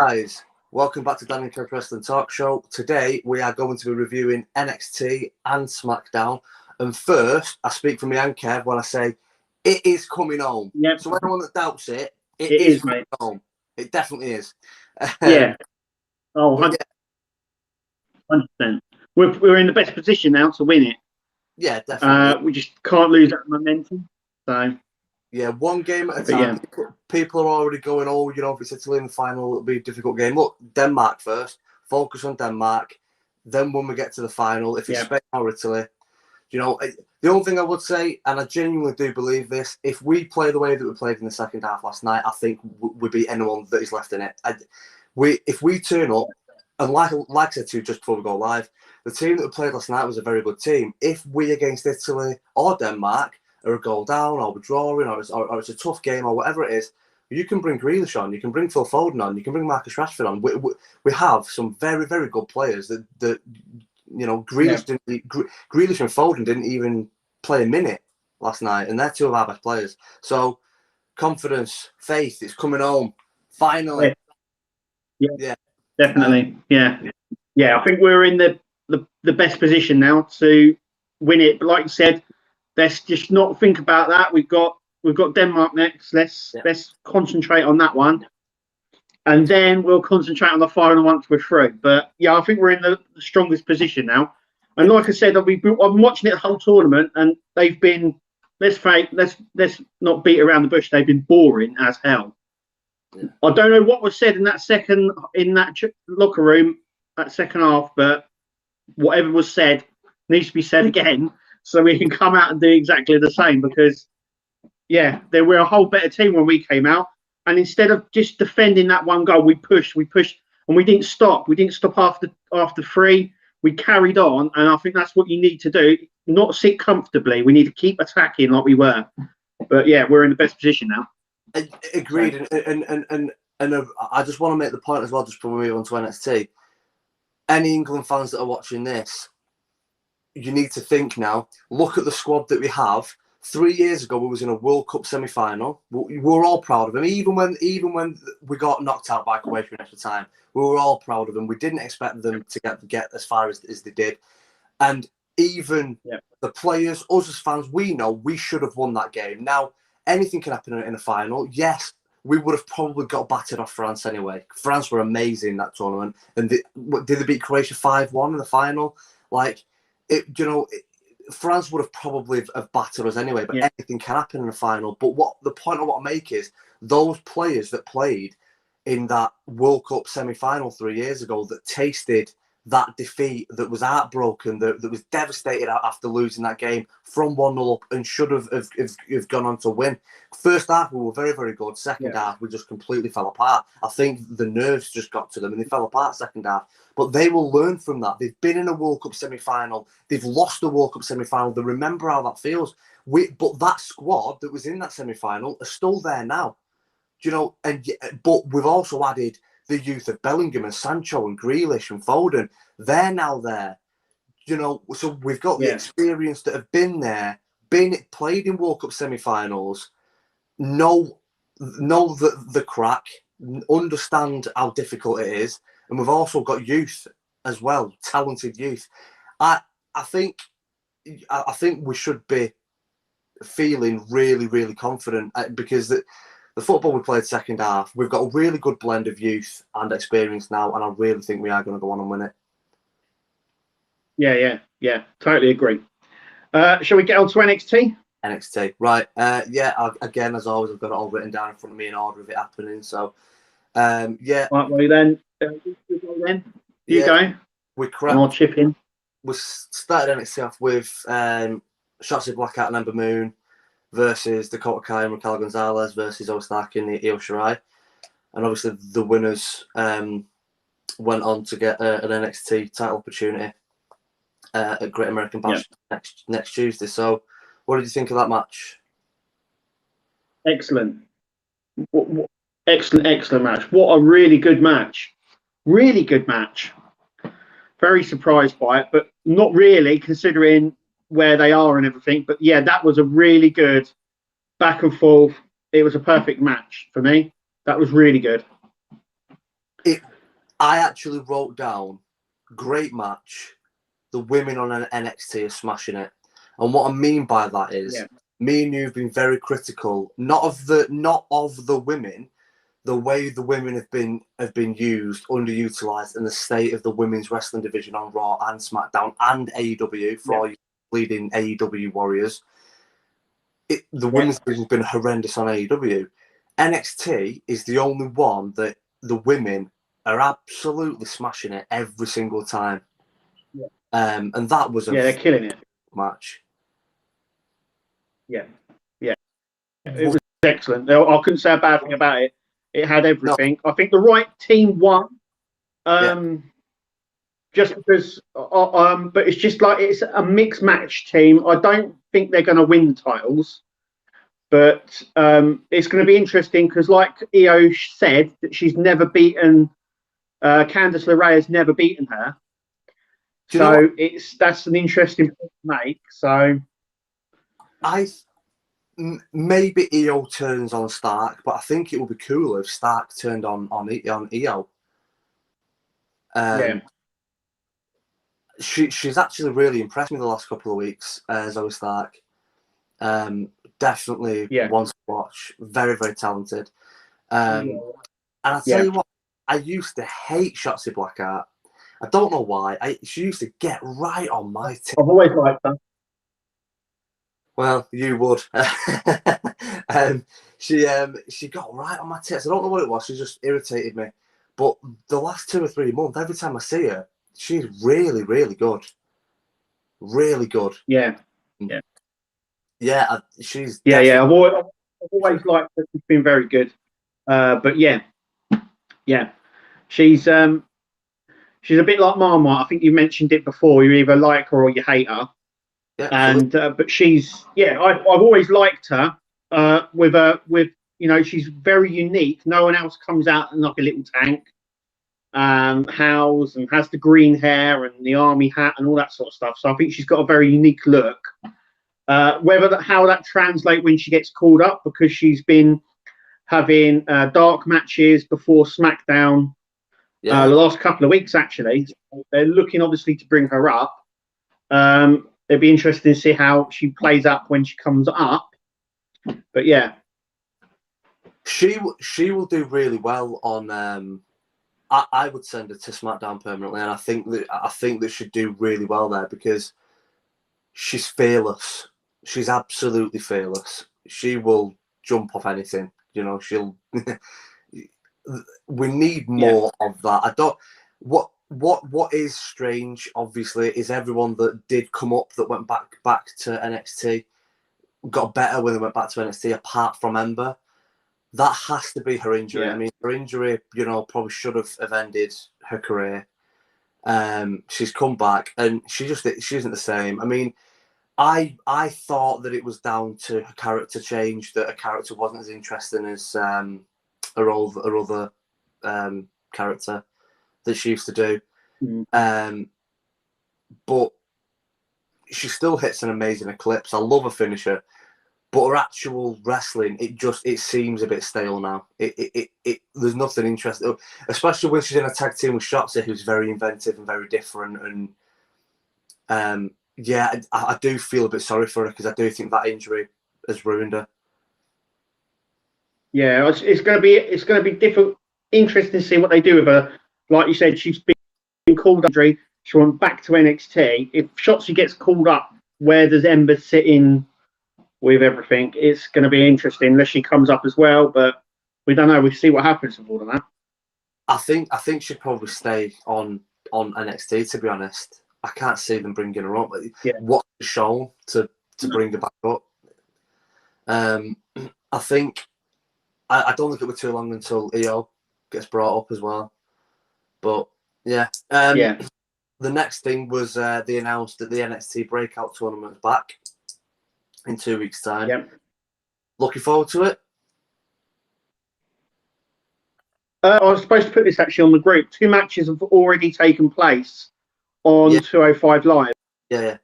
Guys, welcome back to Danny Church Wrestling Talk Show. Today we are going to be reviewing NXT and SmackDown. And first, I speak from my own Kev when I say it is coming home. Yep. So anyone that doubts it, It is, coming mate. home. It definitely is. Yeah. Oh, But 100%. We're in the best position now to win it. yeah, definitely. We just can't lose that momentum. So Yeah, one game at a time. Yeah. People are already going, oh, if it's Italy in the final, it'll be a difficult game. Look, Denmark first. Focus on Denmark. Then when we get to the final, if it's Spain or Italy, the only thing I would say, and I genuinely do believe this, if we play the way that we played in the second half last night, I think we beat anyone that is left in it. If we turn up, and like I said to you just before we go live, the team that we played last night was a very good team. If we against Italy or Denmark are a goal down, or we're drawing, or it's a tough game, or whatever it is, you can bring Grealish on, you can bring Phil Foden on, you can bring Marcus Rashford on. We have some very, very good players that Grealish Grealish and Foden didn't even play a minute last night, and they're two of our best players. So confidence, faith, it's coming home finally. Yeah. Definitely. Yeah. I think we're in the best position now to win it. But like you said, let's just not think about that. We've got Denmark next. Let's concentrate on that one, and then we'll concentrate on the final once we're through. But yeah, I think we're in the strongest position now. And like I said, I've been watching it the whole tournament, and they've been let's not beat around the bush. They've been boring as hell. Yeah. I don't know what was said in that locker room, that second half, but whatever was said needs to be said again, so we can come out and do exactly the same. Because they were a whole better team when we came out, and instead of just defending that one goal, we pushed, and we didn't stop. We didn't stop after three. We carried on, and I think that's what you need to do. Not sit comfortably. We need to keep attacking like we were. But yeah, we're in the best position now. Agreed, and I just want to make the point as well, just before we move on to NXT. Any England fans that are watching this, you need to think now. Look at the squad that we have. 3 years ago, we was in a World Cup semi-final. We were all proud of them, even when we got knocked out by Croatia in extra time. We were all proud of them. We didn't expect them to get as far as they did, and even the players, us as fans, we know we should have won that game. Now, anything can happen in a final. Yes, we would have probably got battered off France anyway. France were amazing in that tournament. And did they beat Croatia 5-1 in the final? France would have probably have battered us anyway, but anything can happen in a final. But the point I want to make is those players that played in that World Cup semi-final 3 years ago that tasted that defeat, that was heartbroken, that was devastated after losing that game from 1-0 up and should have gone on to win. First half, we were very, very good. Second half, we just completely fell apart. I think the nerves just got to them and they fell apart second half. But they will learn from that. They've been in a World Cup semi-final. They've lost a World Cup semi-final. They remember how that feels. But that squad that was in that semi-final are still there now. But we've also added the youth of Bellingham and Sancho and Grealish and Foden. They're now there. So we've got the experience that have been there, played in World Cup semi-finals, know the crack, understand how difficult it is, and we've also got youth as well, talented youth. I think we should be feeling really, really confident because the football we played second half, we've got a really good blend of youth and experience now, and I really think we are going to go on and win it. Yeah, totally agree. Shall we get on to NXT? NXT, right. Again, as always, I've got it all written down in front of me in order of it happening, so, Right, well then, you go. And I'll chip in. We started NXT off with Shotzi Blackheart and Ember Moon versus Dakota Kai and Raquel Gonzalez versus Osaka and Io Shirai. And obviously the winners went on to get an NXT title opportunity at Great American Bash next Tuesday. So what did you think of that match? Excellent. Excellent match. What a really good match. Really good match. Very surprised by it, but not really considering where they are and everything. But yeah, that was a really good back and forth. It was a perfect match for me. That was really good. I actually wrote down great match. The women on an NXT are smashing it, and what I mean by that is me and you have been very critical, not of the women, the way the women have been used, underutilized, and the state of the women's wrestling division on Raw and SmackDown and AEW for all you bleeding AEW warriors. The women's division has been horrendous on AEW. NXT is the only one that the women are absolutely smashing it every single time. And that was they're killing it match. Yeah. It was excellent. I couldn't say a bad thing about it. It had everything. No. I think the right team won. Just because, but it's just like it's a mixed match team. I don't think they're going to win titles, but it's going to be interesting because, like Io said, that she's never beaten. Candice LeRae has never beaten her, so that's an interesting point to make. So, maybe Io turns on Stark, but I think it would be cooler if Stark turned on Io. She's actually really impressed me the last couple of weeks, Zoe Stark. Definitely one to watch. Very, very talented. And I tell you what, I used to hate Shotzi Blackheart. I don't know why. She used to get right on my tip. I've always liked her. Well, you would. She got right on my tits. I don't know what it was. She just irritated me. But the last 2 or 3 months, every time I see her, she's really, really good. Really good. Yeah. She's. I've always liked her. She's been very good. But she's a bit like Marmite. I think you mentioned it before. You either like her or you hate her. Yeah, and but she's I've always liked her. With she's very unique. No one else comes out like a little tank. Howls and has the green hair and the army hat and all that sort of stuff. So I think she's got a very unique look. How that translates when she gets called up, because she's been having dark matches before SmackDown the last couple of weeks. Actually, they're looking obviously to bring her up. It'd be interesting to see how she plays up when she comes up. But she will do really well on. I would send her to SmackDown permanently, and I think that she'd do really well there because she's fearless. She's absolutely fearless. She will jump off anything. She'll. We need more of that. I don't. What is strange, obviously, is everyone that did come up that went back to NXT got better when they went back to NXT, apart from Ember. That has to be her injury. I mean, her injury, probably should have ended her career. She's come back, and she isn't the same. I mean, I thought that it was down to her character change, that her character wasn't as interesting as her other character that she used to do. But she still hits an amazing Eclipse. I love her finisher. But her actual wrestling, it seems a bit stale now. There's nothing interesting, especially when she's in a tag team with Shotzi, who's very inventive and very different. And I do feel a bit sorry for her because I do think that injury has ruined her. Yeah, it's going to be different, interesting to see what they do with her. Like you said, she's been called up. She went back to NXT. If Shotzi gets called up, where does Ember sit in with everything? It's going to be interesting unless she comes up as well, but we don't know. We'll see what happens with all of that. I think she'd probably stay on NXT, to be honest. I can't see them bringing her up. What's shown to bring her back up? I don't think it'll be too long until Io gets brought up as well. But the next thing was they announced that the NXT Breakout Tournament is back in 2 weeks' time. Looking forward to it. I was supposed to put this actually on the group. 2 matches have already taken place on 205 Live. Yeah.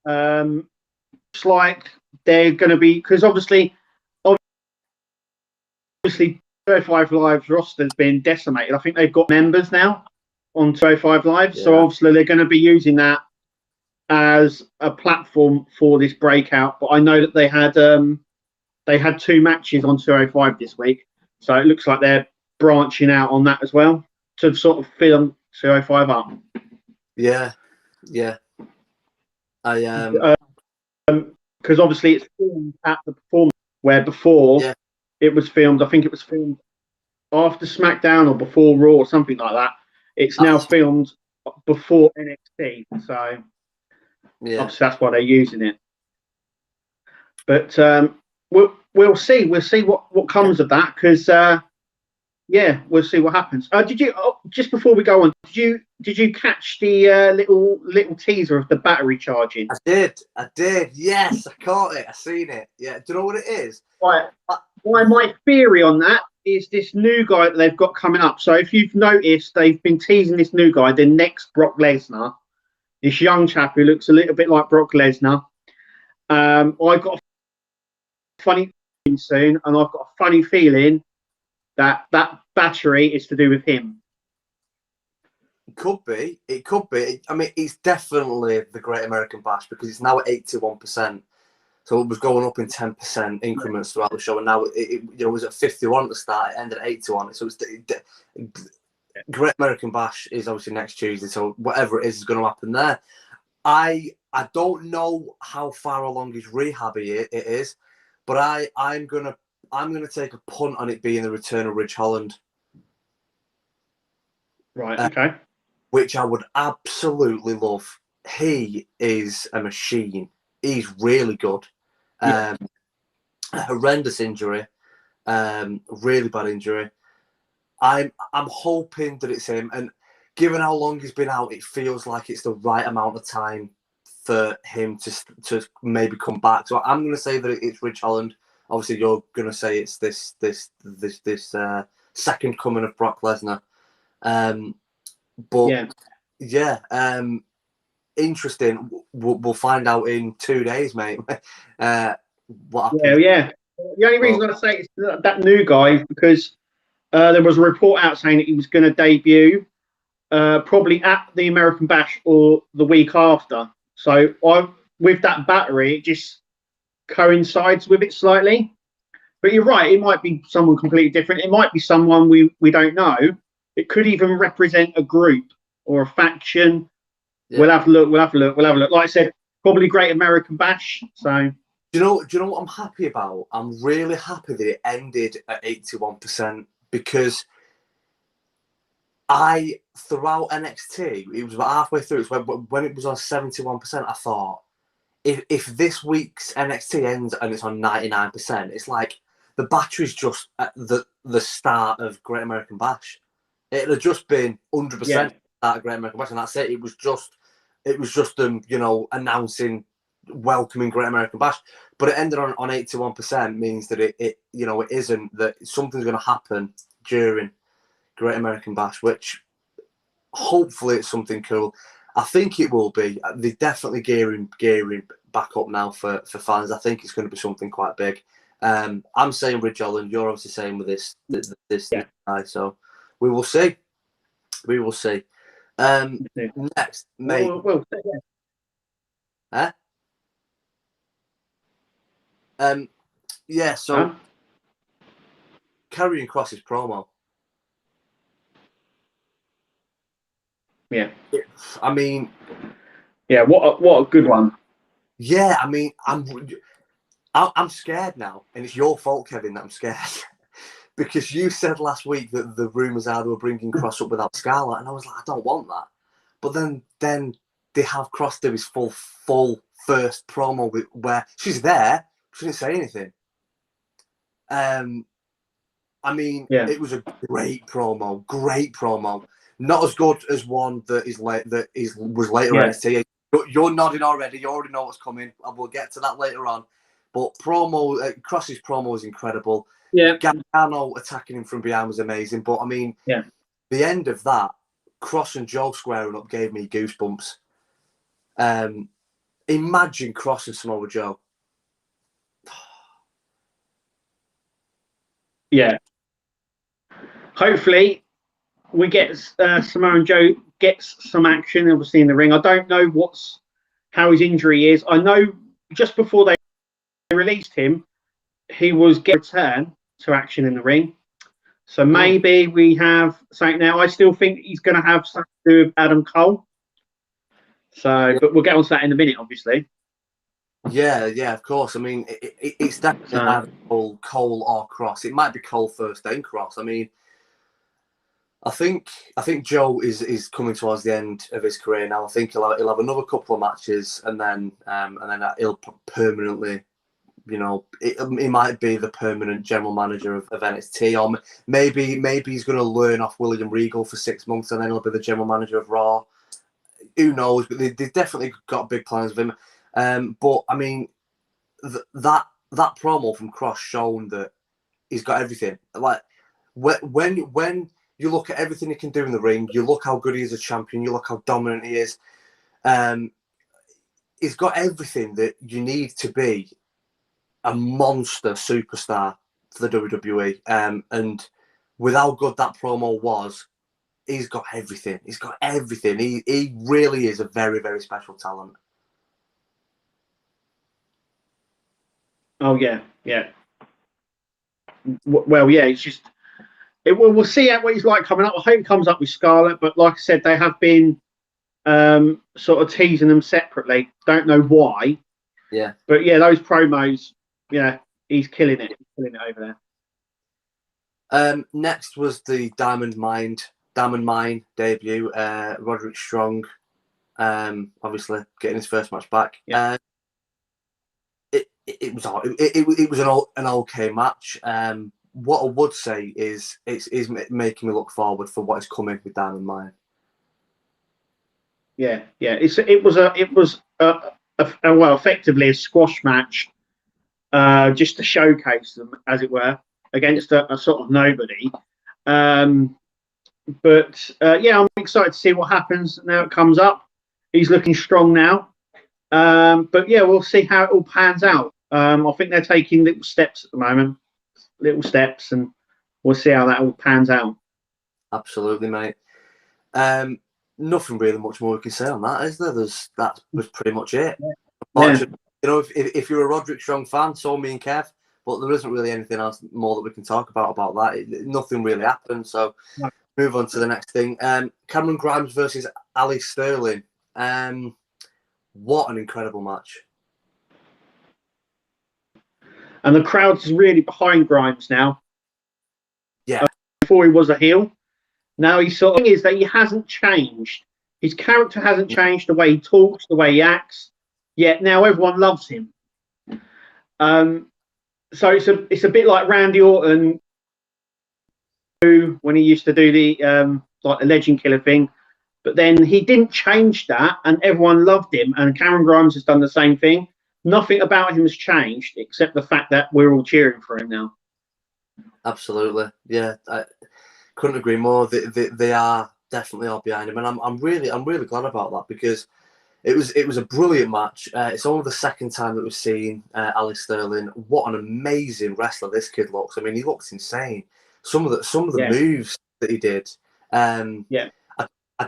It's like they're going to be, because obviously 205 Live's roster's been decimated. I think they've got members now on 205 Live, so obviously they're going to be using that as a platform for this breakout. But I know that they had 2 matches on 205 this week, so it looks like they're branching out on that as well to sort of fill 205 up. Yeah. Because obviously it's filmed at the performance where before it was filmed. I think it was filmed after SmackDown or before Raw or something like that. It's now filmed before NXT, so obviously that's why they're using it. But we'll see. We'll see what comes of that, because we'll see what happens. Did you just before we go on? Did you catch the little teaser of the battery charging? I did. Yes, I caught it. I seen it. Yeah. Do you know what it is? Right. My theory on that is this new guy that they've got coming up. So if you've noticed, they've been teasing this new guy, the next Brock Lesnar, this young chap who looks a little bit like Brock Lesnar. I've got a funny feeling soon, and I've got a funny feeling that battery is to do with him. It could be. I mean, it's definitely the Great American Bash, because it's now at 81%. So it was going up in 10% increments throughout the show, and now it was at 51 at the start. It ended at 81. So it's Great American Bash is obviously next Tuesday. So whatever it is going to happen there. I don't know how far along his rehab it is, but I'm gonna take a punt on it being the return of Ridge Holland. Right. Okay. Which I would absolutely love. He is a machine. He's really good. Horrendous injury, really bad injury. I'm hoping that it's him, and given how long he's been out, it feels like it's the right amount of time for him to maybe come back. So I'm going to say that it's Ridge Holland. Obviously, you're going to say it's this second coming of Brock Lesnar. But interesting. We'll find out in 2 days, mate. What happened? Yeah. The only reason I say it's that new guy because there was a report out saying that he was going to debut probably at the American Bash or the week after. So with that battery, it just coincides with it slightly. But you're right, it might be someone completely different. It might be someone we don't know. It could even represent a group or a faction. Yeah. We'll have a look. Like I said, probably Great American Bash. So do you know what I'm happy about? I'm really happy that it ended at 81% because throughout NXT, it was about halfway through. When it was on 71%, I thought if this week's NXT ends and it's on 99%, it's like the battery's just at the start of Great American Bash. It had just been 100% at Great American Bash, and that's it. It was just them, announcing, welcoming Great American Bash. But it ended on 81% means that it isn't, that something's going to happen during Great American Bash, which hopefully it's something cool. I think it will be. They're definitely gearing back up now for fans. I think it's going to be something quite big. I'm saying Ridge Holland. You're obviously saying with this guy. So we will see. Next, mate. Huh? So Karrion Kross's promo. Yeah. I mean, what a good one. Yeah, I mean, I'm scared now, and it's your fault, Kevin, that I'm scared. Because you said last week that the rumours are they were bringing Kross up without Scarlett, and I was like, I don't want that. But then they have Kross do his full first promo where she's there, she didn't say anything. I mean, It was a great promo. Not as good as one that was later on NXT. You're nodding already. You already know what's coming, and we'll get to that later on. But Kross's promo was incredible. Yeah, Gargano attacking him from behind was amazing. But I mean, the end of that, Kross and Joe squaring up gave me goosebumps. Imagine Kross and Samoa Joe. Yeah. hopefully we get Samoa Joe gets some action, obviously, in the ring. I don't know how his injury is. I know just before they released him, he was getting return to action in the ring. So maybe we have something now. I still think he's going to have something to do with Adam Cole. So, but we'll get on to that in a minute, obviously. Yeah, of course. I mean, it's definitely either Cole or Cross. It might be Cole first, then Cross. I mean, I think Joe is coming towards the end of his career now. I think he'll have another couple of matches, and then he'll permanently, you know, he might be the permanent general manager of NXT, or maybe he's going to learn off William Regal for 6 months, and then he'll be the general manager of Raw. Who knows? But they've definitely got big plans with him. But I mean, that promo from Cross shown that he's got everything. Like when you look at everything he can do in the ring, you look how good he is as a champion, you look how dominant he is. He's got everything that you need to be a monster superstar for the WWE. And with how good that promo was, he's got everything. He's got everything. He really is a very, very special talent. Oh yeah. Well, yeah. It's just we'll see what he's like coming up. I hope he comes up with Scarlett, but like I said, they have been sort of teasing them separately. Don't know why. Yeah. But yeah, those promos. Yeah, he's killing it. He's killing it over there. Next was the Diamond Mine debut. Roderick Strong, obviously getting his first match back. Yeah. It was an okay match. What I would say is it's making me look forward for what is coming with Diamond Mine. Yeah. It was effectively a squash match, just to showcase them, as it were, against a sort of nobody. But I'm excited to see what happens now. It comes up. He's looking strong now. But yeah, we'll see how it all pans out. I think they're taking little steps at the moment, and we'll see how that all pans out. Absolutely, mate. Nothing really much more we can say on that, is there? That was pretty much it. Yeah. You know, if you're a Roderick Strong fan, so me and Kev, but there isn't really anything else more that we can talk about that. Nothing really happened, so move on to the next thing. Cameron Grimes versus Ali Sterling. What an incredible match. And the crowd's really behind Grimes now. Yeah. Before he was a heel. Now he's sort of is that he hasn't changed. His character hasn't changed, the way he talks, the way he acts. Yet now everyone loves him. So it's a bit like Randy Orton, who when he used to do the like the Legend Killer thing, but then he didn't change that, and everyone loved him. And Cameron Grimes has done the same thing. Nothing about him has changed except the fact that we're all cheering for him now. Absolutely, yeah. I couldn't agree more. They are definitely all behind him, and I'm really glad about that, because it was a brilliant match. It's only the second time that we've seen Ali Sterling. What an amazing wrestler this kid looks. I mean, he looks insane. Some of the moves that he did. I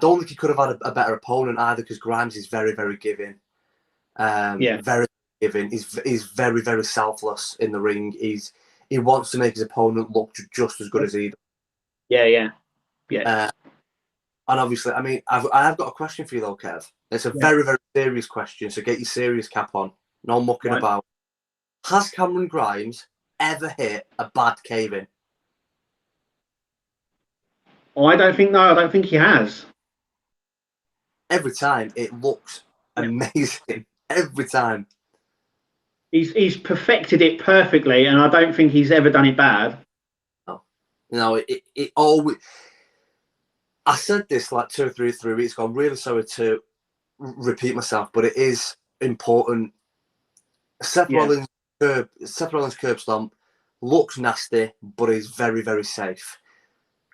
don't think he could have had a better opponent either, because Grimes is very, very giving. Very giving. He's very, very selfless in the ring. He wants to make his opponent look just as good as he does. Yeah. And obviously, I mean, I've got a question for you though, Kev. It's a very, very serious question, so get your serious cap on. No mucking about. Has Cameron Grimes ever hit a bad cave-in? I don't think he has. Every time it looks amazing. Every time. He's perfected it perfectly, and I don't think he's ever done it bad. No, it always. I said this like 2 or 3 weeks ago. I'm really sorry to repeat myself, but it is important. Seth Rollins' curb stomp looks nasty, but is very, very safe.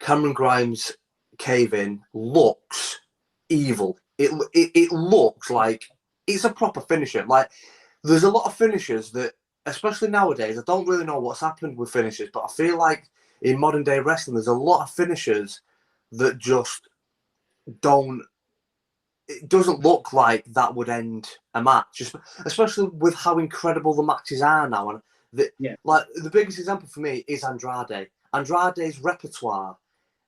Cameron Grimes' cave-in looks evil. It looks like it's a proper finisher. Like, there's a lot of finishers that, especially nowadays, I don't really know what's happened with finishers, but I feel like in modern day wrestling, there's a lot of finishers that just don't. It doesn't look like that would end a match, especially with how incredible the matches are now. And like the biggest example for me is Andrade. Andrade's repertoire,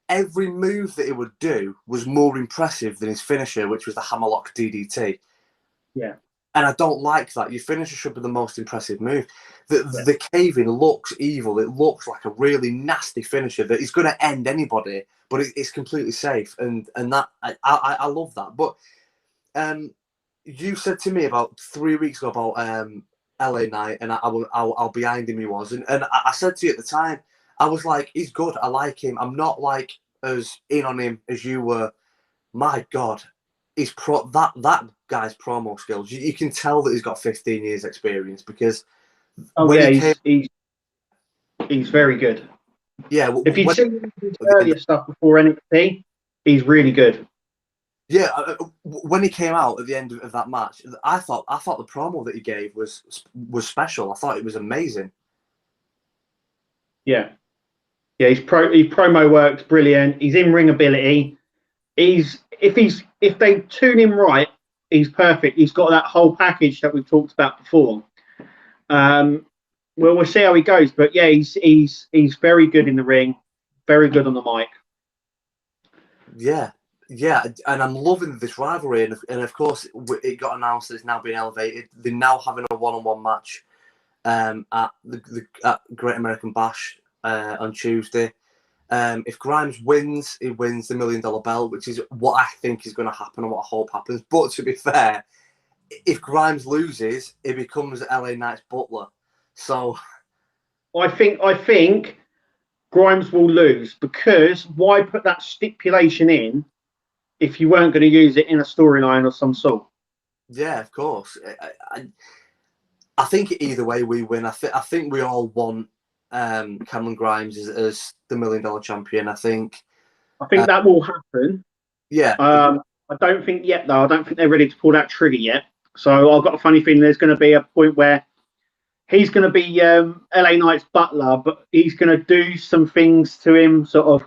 every move that he would do was more impressive than his finisher, which was the hammerlock DDT. Yeah. And I don't like that. Your finisher should be the most impressive move. The cave-in looks evil. It looks like a really nasty finisher that is going to end anybody, but it's completely safe. And that I love that. But you said to me about 3 weeks ago about LA Knight and how behind him he was. And I said to you at the time, I was like, he's good. I like him. I'm not like as in on him as you were. My God. That guy's promo skills, you can tell that he's got 15 years experience because he's very good. Yeah, if you've seen his earlier stuff before NXT, he's really good. Yeah, when he came out at the end of that match, I thought the promo that he gave was special. I thought it was amazing. Yeah, his promo works brilliant. He's in ring ability. If they tune him right, he's perfect. He's got that whole package that we've talked about before. We'll see how he goes, but yeah, he's very good in the ring, very good on the mic. Yeah, and I'm loving this rivalry, and of course it got announced that it's now been elevated. They're now having a one-on-one match at at Great American Bash on Tuesday. If Grimes wins, he wins the $1 million belt, which is what I think is going to happen and what I hope happens. But to be fair, if Grimes loses, he becomes LA Knight's butler. So I think Grimes will lose, because why put that stipulation in if you weren't going to use it in a storyline of some sort? Yeah, of course. I think either way we win. I think we all want Cameron Grimes as the $1 million champion. I think that will happen. Yeah. I don't think yet, though. I don't think they're ready to pull that trigger yet. So I've got a funny feeling there's going to be a point where he's going to be LA Knight's butler, but he's going to do some things to him, sort of,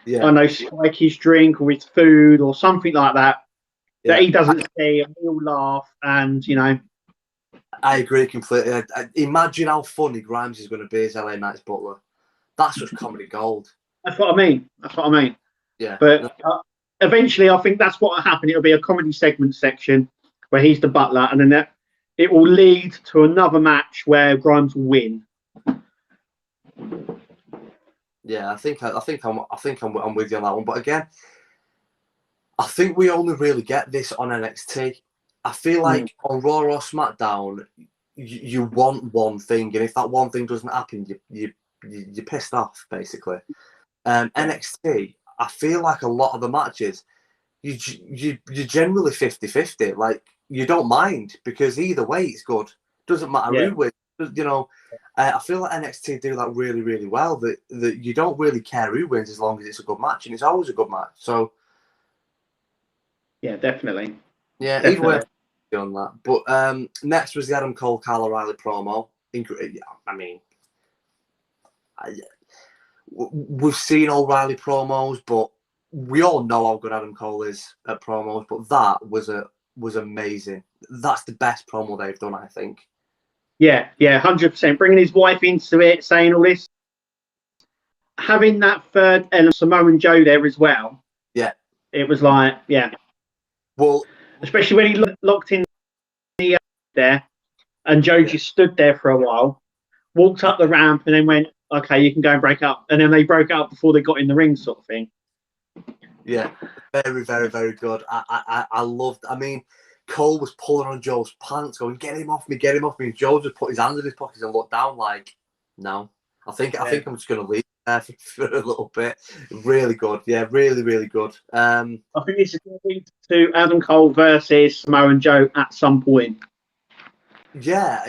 I don't know, spike his drink or his food or something like that, that he doesn't see, and he'll laugh, and, you know. I agree completely. Imagine how funny Grimes is going to be as LA Knight's butler. That's just comedy gold. That's what I mean. Yeah. But eventually, I think that's what will happen. It'll be a comedy segment section where he's the butler, and then it will lead to another match where Grimes will win. Yeah, I think I'm with you on that one. But again, I think we only really get this on NXT. I feel like on Raw or SmackDown, you want one thing, and if that one thing doesn't happen, you're pissed off, basically. NXT, I feel like a lot of the matches, you're generally 50-50. Like, you don't mind, because either way it's good. Doesn't matter who wins. You know, I feel like NXT do that really, really well. That you don't really care who wins as long as it's a good match, and it's always a good match. So, yeah, definitely. Yeah, either way on that. But next was the Adam Cole Kyle O'Reilly promo. I mean, we've seen O'Reilly promos, but we all know how good Adam Cole is at promos. But that was amazing. That's the best promo they've done, I think. Yeah, 100%. Bringing his wife into it, saying all this, having that third element, Samoan Joe there as well. Yeah, it was like, well, especially when he locked in the there, and Joe just stood there for a while, walked up the ramp, and then went, "Okay, you can go and break up." And then they broke up before they got in the ring, sort of thing. Yeah, very, very, very good. I loved. I mean, Cole was pulling on Joe's pants, going, "Get him off me, get him off me." And Joe just put his hands in his pockets and looked down like, "No, I think I'm just going to leave there for a little bit." Really good. Yeah, really, really good. I think this is going to lead to Adam Cole versus Samoa Joe at some point. Yeah.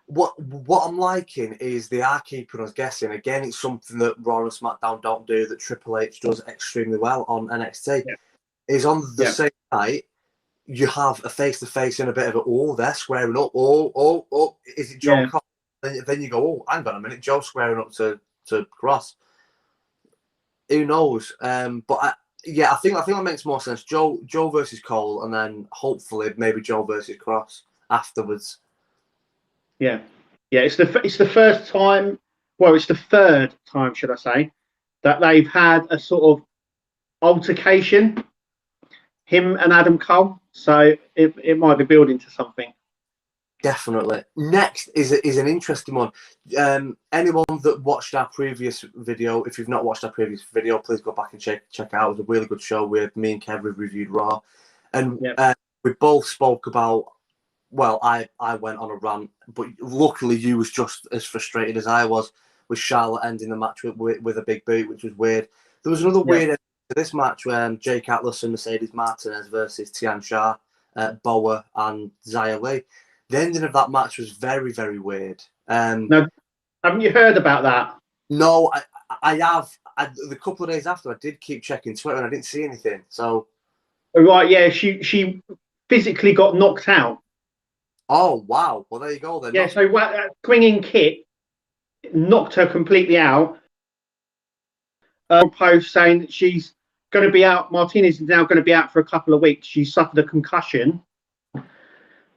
What I'm liking is they are keeping us guessing. Again, it's something that Raw and SmackDown don't do, that Triple H does extremely well on NXT. Yeah. Is on the same night, you have a face-to-face and a bit of they're squaring up. Oh, is it John Cole? then you go, oh, hang on a minute, Joe squaring up to Cross. Who knows? But I think that makes more sense. Joe versus Cole, and then hopefully maybe Joe versus Cross afterwards. Yeah. It's the first time. Well, it's the third time, should I say, that they've had a sort of altercation, him and Adam Cole. So it might be building to something. Definitely. Next is an interesting one. Anyone that watched our previous video, if you've not watched our previous video, please go back and check it out. It was a really good show where me and Kev reviewed Raw. And we both spoke about, well, I went on a rant, but luckily you was just as frustrated as I was with Charlotte ending the match with a big boot, which was weird. There was another weird ending to this match where Jake Atlas and Mercedes Martinez versus Tian Sha, Boa and Xia Li. The ending of that match was very, very weird. Now, haven't you heard about that? No, I have. The couple of days after, I did keep checking Twitter and I didn't see anything. So, right, yeah, she physically got knocked out. Oh wow! Well, there you go then. Yeah, so swinging kick knocked her completely out. Post saying that she's going to be out. Martinez is now going to be out for a couple of weeks. She suffered a concussion.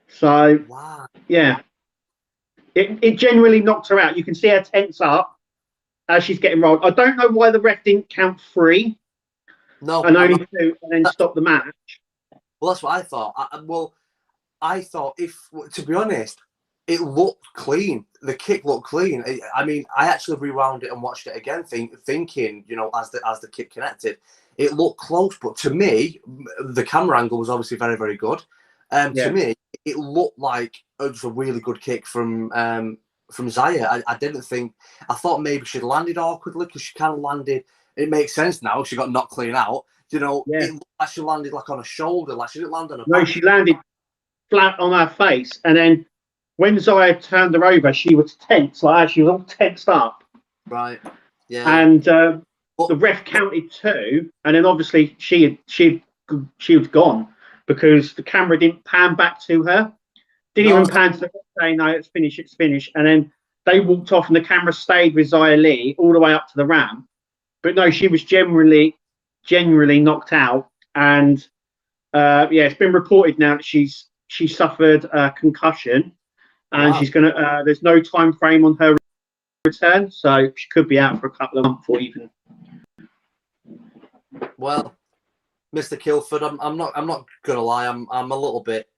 So, yeah, it generally knocked her out. You can see her tense up as she's getting rolled. I don't know why the ref didn't count 3 and only 2 and then stop the match. Well, that's what I thought. I thought, to be honest, it looked clean. The kick looked clean. I mean, I actually rewound it and watched it again, thinking, as the kick connected, it looked close. But to me, the camera angle was obviously very, very good. To me, it looked like it was a really good kick from Xia. I thought maybe she'd landed awkwardly because she kind of landed. It makes sense now. She got knocked clean out. It looked like she landed like on a shoulder, like she didn't land on a back. No, she landed flat on her face, and then when Xia turned her over, she was tense, like she was all tensed up. Right. Yeah. And the ref counted 2, and then obviously she was gone because the camera didn't pan back to her. Didn't even pan to the ref saying, no, it's finished. And then they walked off, and the camera stayed with Xia Li all the way up to the ramp. But no, she was genuinely knocked out, and it's been reported now that she suffered a concussion, and she's gonna. There's no time frame on her return, so she could be out for a couple of months or even. Well, Mr. Kilford, I'm not gonna lie. I'm a little bit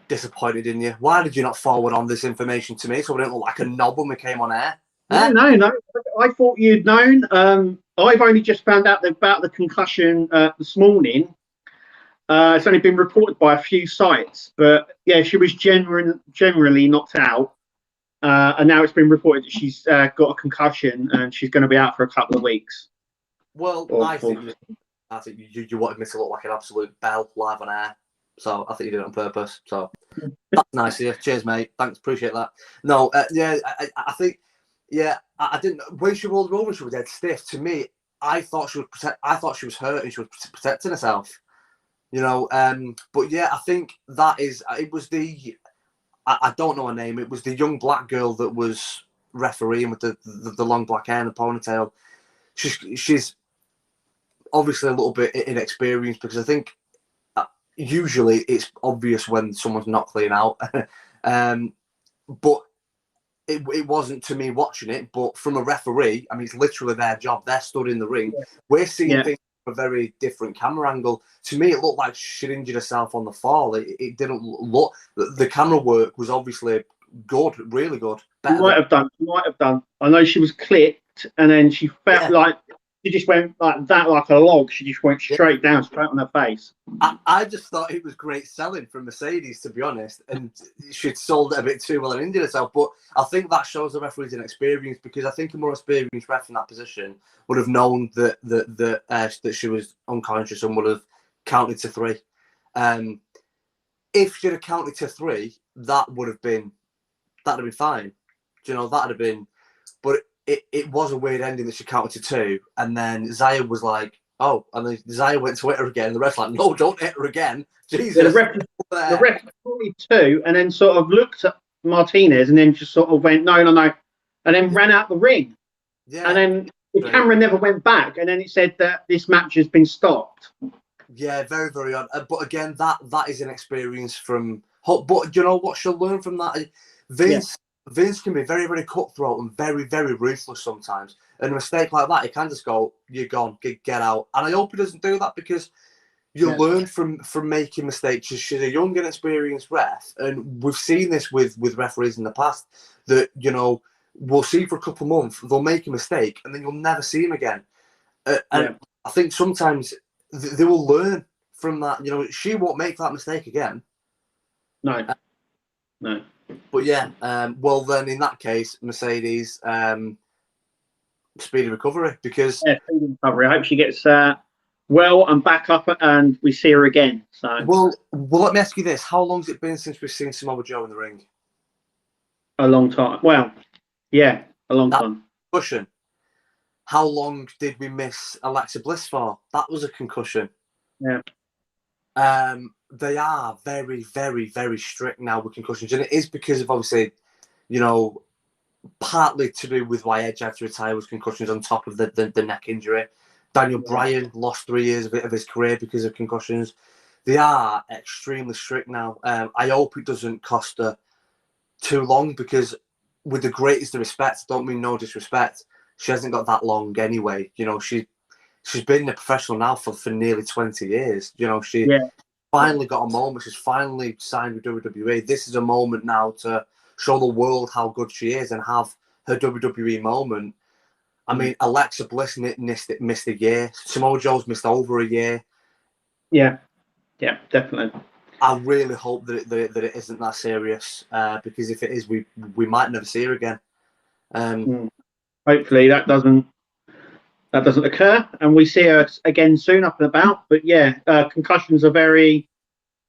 disappointed in you. Why did you not forward on this information to me so we didn't look like a knob when we came on air? No. I thought you'd known. I've only just found out about the concussion this morning. It's only been reported by a few sites, but yeah, she was generally knocked out, and now it's been reported that she's got a concussion and she's going to be out for a couple of weeks. Well, I think you wanted me to look like an absolute bell live on air, so I think you did it on purpose. So that's nice of you. Cheers, mate. Thanks, appreciate that. No, I think, I didn't. When she rolled her over, she was dead stiff. To me, I thought she was hurt and she was protecting herself. But yeah, I think it was I don't know her name. It was the young black girl that was refereeing with the long black hair and the ponytail. She's obviously a little bit inexperienced because I think usually it's obvious when someone's not clean out. But it wasn't to me watching it, but from a referee, I mean, it's literally their job. They're stood in the ring. Yeah. We're seeing things from a very different camera angle. To me, it looked like she'd injured herself on the fall. It didn't look. The camera work was obviously good, really good. Better might have done. I know she was clipped, and then she felt like she just went like that, like a log. She just went straight down, straight on her face. I just thought it was great selling from Mercedes, to be honest, and she'd sold it a bit too well and injured herself. But I think that shows the referee's inexperience, because I think a more experienced ref in that position would have known that she was unconscious and would have counted to 3. If she'd have counted to 3, that'd have been fine. That'd have been. But it was a weird ending that she counted to 2, and then Xia was like, "Oh," and then Xia went to hit her again, and the ref's like, "No, don't hit her again." Jesus. Yeah, the ref counted 2, and then sort of looked Martinez, and then just sort of went no, and then ran out the ring. Yeah. And then the camera never went back, and then it said that this match has been stopped. Yeah, very, very odd. But again, that is an experience from. But you know what she'll learn from that? Vince can be very, very cutthroat and very, very ruthless sometimes. And a mistake like that, he can just go, "You're gone, get out." And I hope he doesn't do that, because you learn from making mistakes. She's a young and experienced ref, and we've seen this with referees in the past. That, you know, we'll see for a couple of months, they'll make a mistake, and then you'll never see them again. And I think sometimes they will learn from that. You know, she won't make that mistake again. No. But yeah, well then in that case, Mercedes, speedy recovery, because speedy recovery. I hope she gets well and back up, and we see her again. So well, let me ask you this: how long's it been since we've seen Samoa Joe in the ring? A long time. Well, yeah, a long time. Concussion. How long did we miss Alexa Bliss for? That was a concussion. Yeah. They are very, very, very strict now with concussions, and it is because of, obviously, you know, partly to do with why Edge had to retire was concussions on top of the neck injury. Daniel Bryan lost 3 years of his career because of concussions. They are extremely strict now. I hope it doesn't cost her too long, because with the greatest of respect, don't mean no disrespect, she hasn't got that long anyway. You know, she's been a professional now for nearly 20 years. You know, she finally got a moment. She's finally signed with WWE. This is a moment now to show the world how good she is and have her WWE moment. I mean, Alexa Bliss missed a year. Samoa Joe's missed over a year. Yeah, definitely. I really hope that it isn't that serious, because if it is, we might never see her again. Hopefully that doesn't occur, and we see her again soon up and about. But concussions are very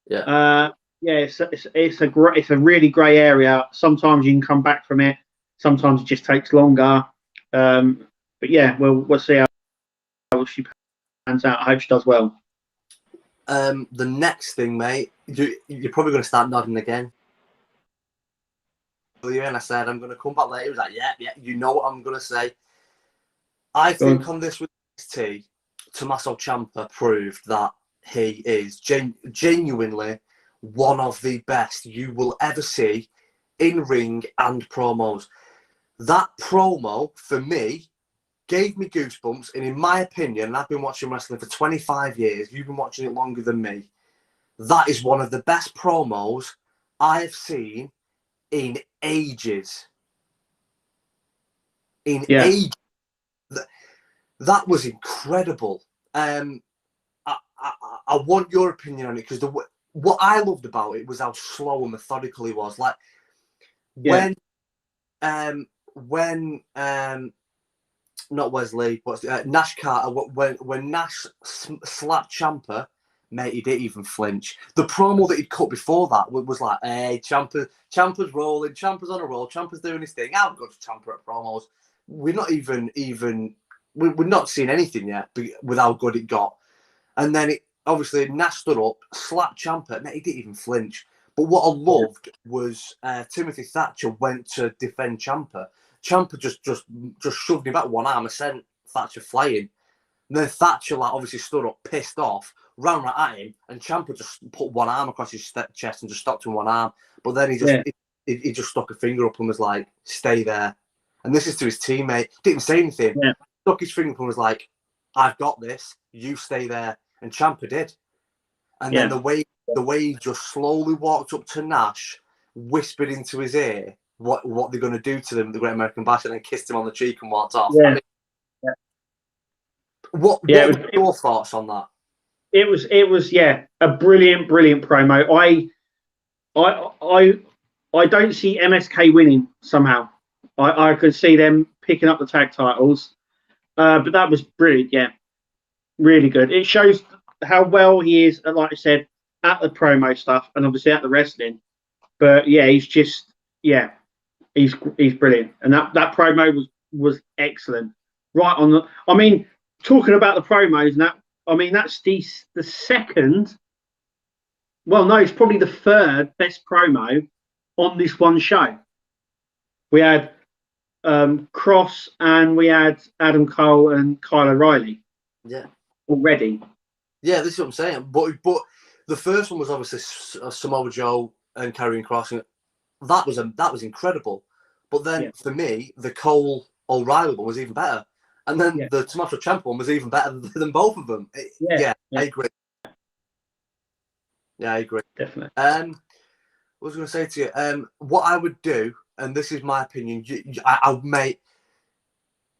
it's a really grey area. Sometimes you can come back from it, sometimes it just takes longer. But we'll see how she pans out. I hope she does well. The next thing, mate, you're probably going to start nodding again. And I said, I'm going to come back later. He was like, yeah, you know what I'm going to say. I think on this with NXT, Tommaso Ciampa proved that he is genuinely one of the best you will ever see in ring and promos. That promo, for me, gave me goosebumps, and in my opinion, and I've been watching wrestling for 25 years, you've been watching it longer than me, that is one of the best promos I have seen in ages. Ages. That was incredible. I want your opinion on it, because what I loved about it was how slow and methodical he was. Like when not Wesley, but Nash Carter, when Nash slapped Ciampa, mate, he didn't even flinch. The promo that he'd cut before that was like, hey, Ciampa's rolling, Ciampa's on a roll, Ciampa's doing his thing. How good's Ciampa at promos? We're not we're not seeing anything yet with how good it got. And then obviously Nash stood up, slapped Ciampa, mate, he didn't even flinch. But what I loved was Timothy Thatcher went to defend Ciampa. Ciampa just shoved him back one arm and sent Thatcher flying. And then Thatcher, like, obviously stood up, pissed off, ran right at him, and Ciampa just put one arm across his chest and just stopped him one arm. But then he just stuck a finger up and was like, "Stay there." And this is to his teammate. Didn't even say anything. Yeah. Stuck his finger up and was like, "I've got this. You stay there." And Ciampa did. And then the way he just slowly walked up to Nash, whispered into his ear what they're going to do to them, the Great American Bash, and then kissed him on the cheek and walked off. Yeah. I mean, what were your thoughts on that? It was a brilliant promo. I don't see MSK winning somehow. I could see them picking up the tag titles, but that was brilliant. Yeah, really good. It shows how well he is, like I said, at the promo stuff and obviously at the wrestling. But he's brilliant, and that promo was excellent. Right on the. I mean, talking about the promos and that. I mean, that's the second. Well, no, it's probably the third best promo on this one show. We had Cross and we had Adam Cole and Kyle O'Reilly. Yeah. Already. Yeah, this is what I'm saying. But the first one was obviously Samoa Joe and Karrion Kross. And that was incredible. But then for me, the Cole O'Reilly one was even better. And then the Tommaso Ciampa one was even better than both of them. I agree. Yeah, I agree. Definitely. What was I going to say to you? What I would do, and this is my opinion, mate,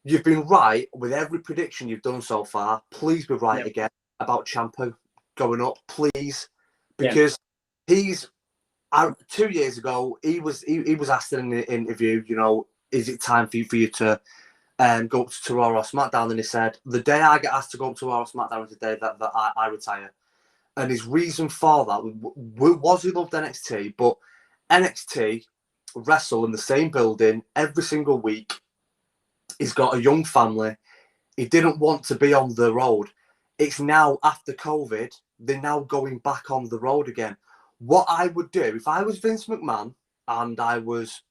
you've been right with every prediction you've done so far. Please be right again about Ciampa going up, please, because he's 2 years ago. He was asked in an interview, you know, is it time for you to go up to Raw or SmackDown? And he said, the day I get asked to go up to Raw or SmackDown is the day that I retire. And his reason for that was he loved NXT, but NXT wrestle in the same building every single week. He's got a young family. He didn't want to be on the road. It's now after COVID, they're now going back on the road again. What I would do if I was Vince McMahon and I was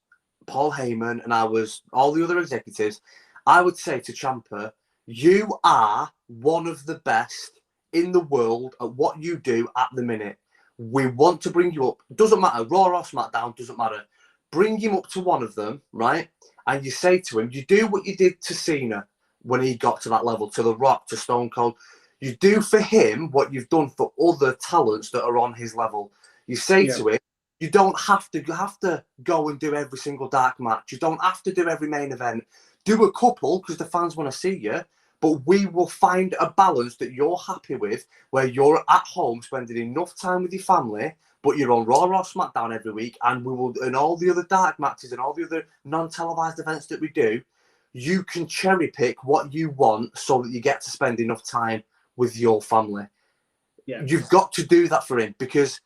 Paul Heyman and I was all the other executives, I would say to Ciampa, you are one of the best in the world at what you do at the minute. We want to bring you up. Doesn't matter, Raw or SmackDown, doesn't matter. Bring him up to one of them, right? And you say to him, you do what you did to Cena when he got to that level, to The Rock, to Stone Cold. You do for him what you've done for other talents that are on his level. You say to him, you don't have to go and do every single dark match. You don't have to do every main event. Do a couple because the fans want to see you. But we will find a balance that you're happy with, where you're at home spending enough time with your family, but you're on Raw or SmackDown every week, and we will, in all the other dark matches and all the other non-televised events that we do, you can cherry pick what you want so that you get to spend enough time with your family. Yeah. You've got to do that for him because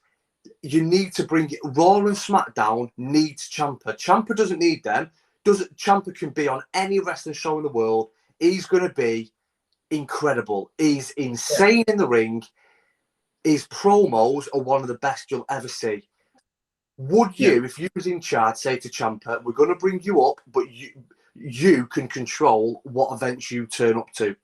you need to bring it. Raw and SmackDown needs Ciampa. Ciampa doesn't need them. Ciampa can be on any wrestling show in the world. He's going to be incredible. He's insane in the ring. His promos are one of the best you'll ever see. Would you, if you was in charge, say to Ciampa, we're going to bring you up, but you can control what events you turn up to?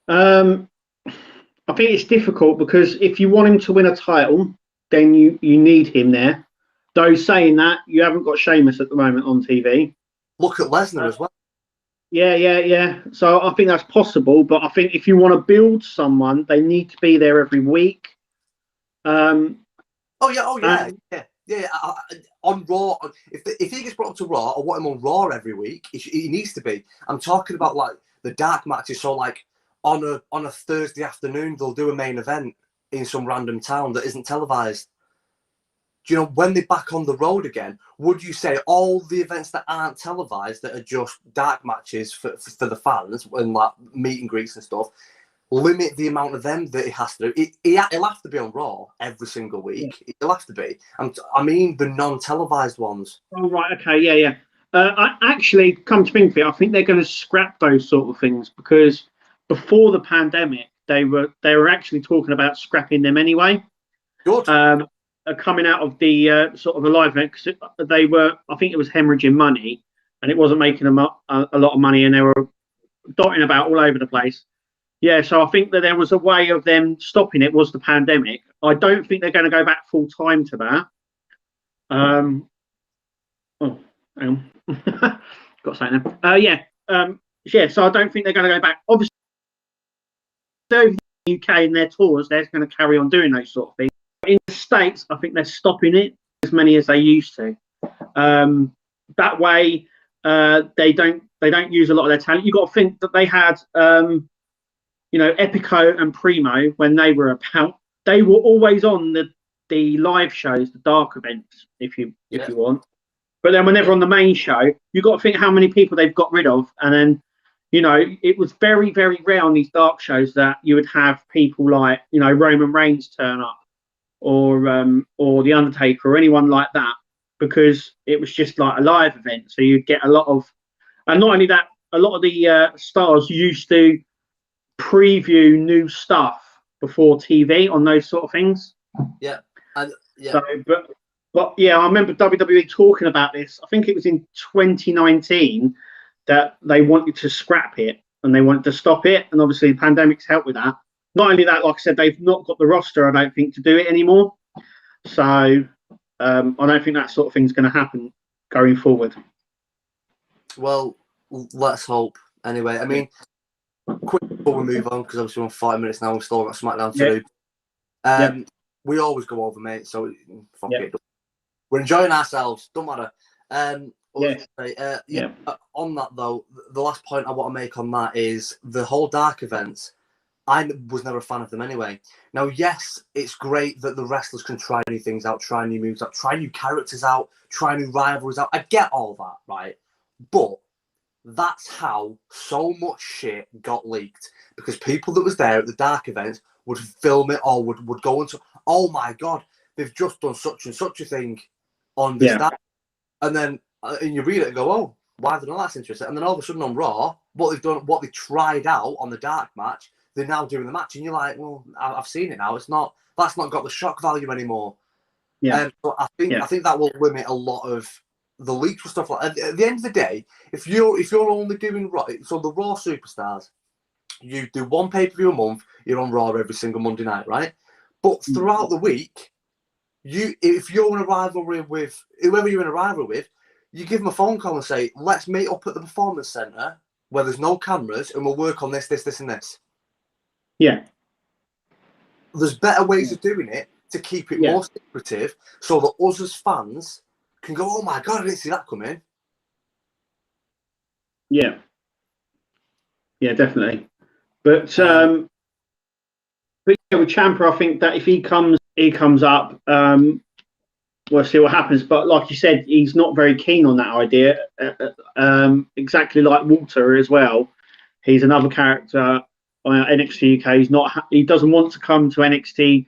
I think it's difficult because if you want him to win a title, then you need him there. Though saying that, you haven't got Sheamus at the moment on TV. Look at Lesnar as well. Yeah. So I think that's possible, but I think if you want to build someone, they need to be there every week. Yeah. On Raw, if he gets brought up to Raw, I want him on Raw every week. He needs to be. I'm talking about like the dark matches. So like on a Thursday afternoon, they'll do a main event in some random town that isn't televised. Do you know, when they're back on the road again, would you say all the events that aren't televised, that are just dark matches for the fans and like meet and greets and stuff, limit the amount of them that he has to do? He'll have to be on Raw every single week. Yeah. He'll have to be. I mean the non-televised ones. Oh, right. Okay. Yeah. I actually, come to think of it, I think they're going to scrap those sort of things because before the pandemic, they were actually talking about scrapping them anyway. Good. Coming out of the sort of a live event, because they were, I think it was hemorrhaging money and it wasn't making them a lot of money and they were dotting about all over the place. Yeah, so I think that there was a way of them stopping it was the pandemic. I don't think they're going to go back full time to that. Hang on. Got something there. So I don't think they're going to go back. Obviously, in the UK and their tours, they're going to carry on doing those sort of things. In the States, I think they're stopping it as many as they used to. That way, they don't use a lot of their talent. You've got to think that they had, Epico and Primo when they were about. They were always on the live shows, the dark events, if you want. But then when they're on the main show, you've got to think how many people they've got rid of, and then. It was very, very rare on these dark shows that you would have people like, Roman Reigns turn up or The Undertaker or anyone like that, because it was just like a live event. So you'd get a lot of, and not only that, a lot of the stars used to preview new stuff before TV on those sort of things. Yeah. So, but But yeah, I remember WWE talking about this. I think it was in 2019 that they wanted to scrap it and they wanted to stop it. And obviously, the pandemic's helped with that. Not only that, like I said, they've not got the roster, I don't think, to do it anymore. So I don't think that sort of thing's going to happen going forward. Well, let's hope. Anyway, I mean, quick before we move on, because obviously we're on 5 minutes now, we've still got SmackDown to do. We always go over, mate, so fuck it. We're enjoying ourselves, don't matter. On that, though, the last point I want to make on that is the whole Dark events. I was never a fan of them anyway. Now, yes, it's great that the wrestlers can try new things out, try new moves out, try new characters out, try new rivalries out. I get all that, right? But that's how so much shit got leaked, because people that was there at the Dark events would film it or would go into, oh my God, they've just done such and such a thing on this Dark. And then and you read it and go, oh, why have they done that? That's interesting. And then all of a sudden on Raw, what they've done, what they tried out on the Dark match, they're now doing the match, and you're like, well, I've seen it now. That's not got the shock value anymore. But I think that will limit a lot of the leaks and stuff like that. At the end of the day, if you're only doing so the Raw superstars, you do one pay-per-view a month, you're on Raw every single Monday night, right? But throughout the week, if you're in a rivalry with whoever you're in a rivalry with, you give them a phone call and say, let's meet up at the Performance Centre where there's no cameras and we'll work on this, and this. Yeah. There's better ways of doing it to keep it more secretive, so that us as fans can go, oh my God, I didn't see that coming. Yeah. Yeah, definitely. But with Ciampa, I think that if he comes up, we'll see what happens. But like you said, he's not very keen on that idea. Exactly like Walter as well. He's another character on NXT UK. He doesn't want to come to NXT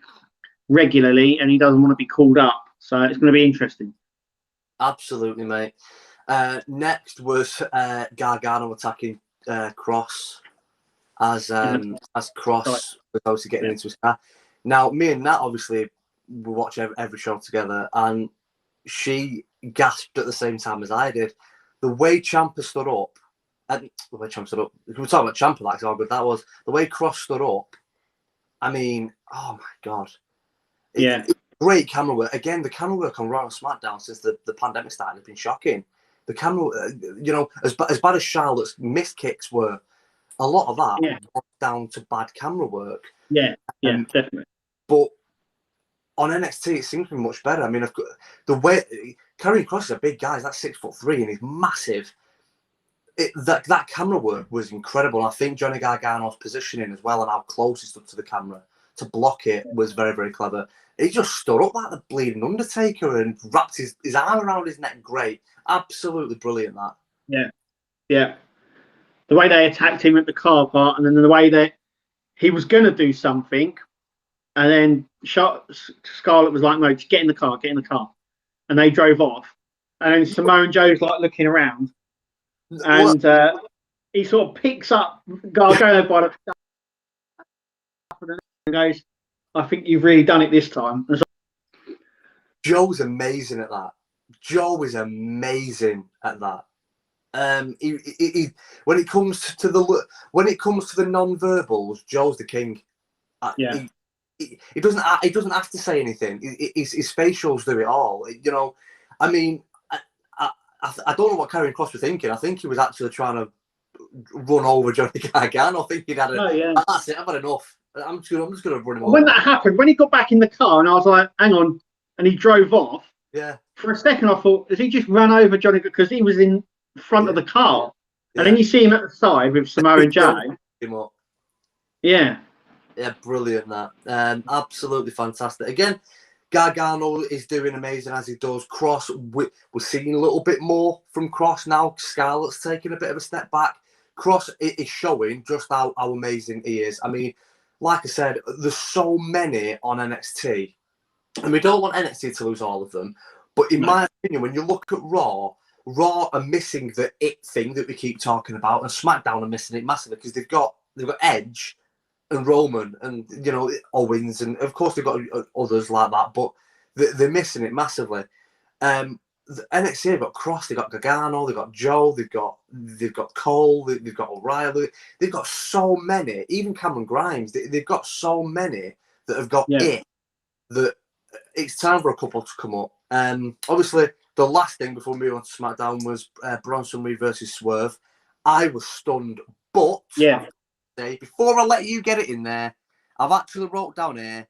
regularly, and he doesn't want to be called up. So it's going to be interesting. Absolutely, mate. Next was Gargano attacking Cross as Cross was obviously getting into his car. Now, me and Nat obviously we watch every show together, and she gasped at the same time as I did. The way Ciampa stood up, we were talking about Ciampa, like how good that was. The way Cross stood up, I mean, oh my God. Great camera work. Again, the camera work on Raw and SmackDown since the pandemic started has been shocking. The camera, as bad as Charlotte's missed kicks were, a lot of that was down to bad camera work. Definitely. But on NXT, it seems to be much better. I mean, the way Karrion Kross is a big guy, that's 6'3" and he's massive. That camera work was incredible. I think Johnny Gargano's positioning as well and how close he stood to the camera to block it was very, very clever. He just stood up like the bleeding Undertaker and wrapped his arm around his neck. Great. Absolutely brilliant, that. Yeah. The way they attacked him at the car park, and then the way that he was going to do something, and then Scarlett was like, no, just get in the car. And they drove off. And then Samoa Joe's like looking around. And he sort of picks up Gargano by the and goes, I think you've really done it this time. Joe's amazing at that. Joe is amazing at that. He when it comes to the non-verbals, Joe's the king. He doesn't have to say anything. His facials do it all. I mean, I don't know what Karrion Kross was thinking. I think he was actually trying to run over Johnny Gargano. I think he'd had that's it. I've had enough. I'm just gonna run him over. When that happened, when he got back in the car, and I was like, hang on, and he drove off. Yeah. For a second, I thought, has he just run over Johnny? Because he was in front of the car, and then you see him at the side with Samoa Joe. Yeah, brilliant. That absolutely fantastic. Again, Gargano is doing amazing as he does. Cross, we're seeing a little bit more from Cross now. Scarlett's taking a bit of a step back. Cross is showing just how amazing he is. I mean, like I said, there's so many on NXT, and we don't want NXT to lose all of them. But in my opinion, when you look at Raw are missing the it thing that we keep talking about, and SmackDown are missing it massively because they've got Edge and Roman and Owens, and of course they've got others like that. But They're missing it massively. The NXT have got Cross, they've got Gargano, they've got Joe, they've got Cole, they've got O'Reilly, they've got so many. Even Cameron Grimes, they've got so many that have got it. That it's time for a couple to come up. Obviously, the last thing before we move on to SmackDown was Bronson Reed versus Swerve. I was stunned, but before I let you get it in there, I've actually wrote down here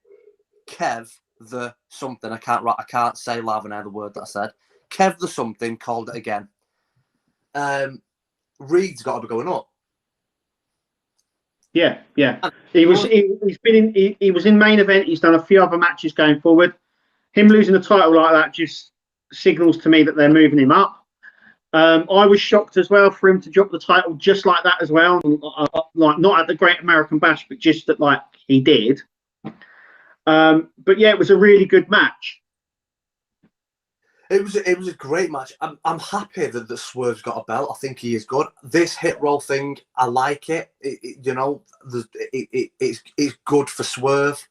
Kev the something. I can't say loud and air the word that I said. Kev the something called it again. Reed's got to be going up. Yeah. He was in main event. He's done a few other matches going forward. Him losing the title like that just signals to me that they're moving him up. I was shocked as well for him to drop the title just like that as well. Like not at the Great American Bash, but just that like he did. But yeah, it was a really good match. It was a great match. I'm happy that the Swerve's got a belt. I think he is good. This hit roll thing, I like it. It's good for Swerve.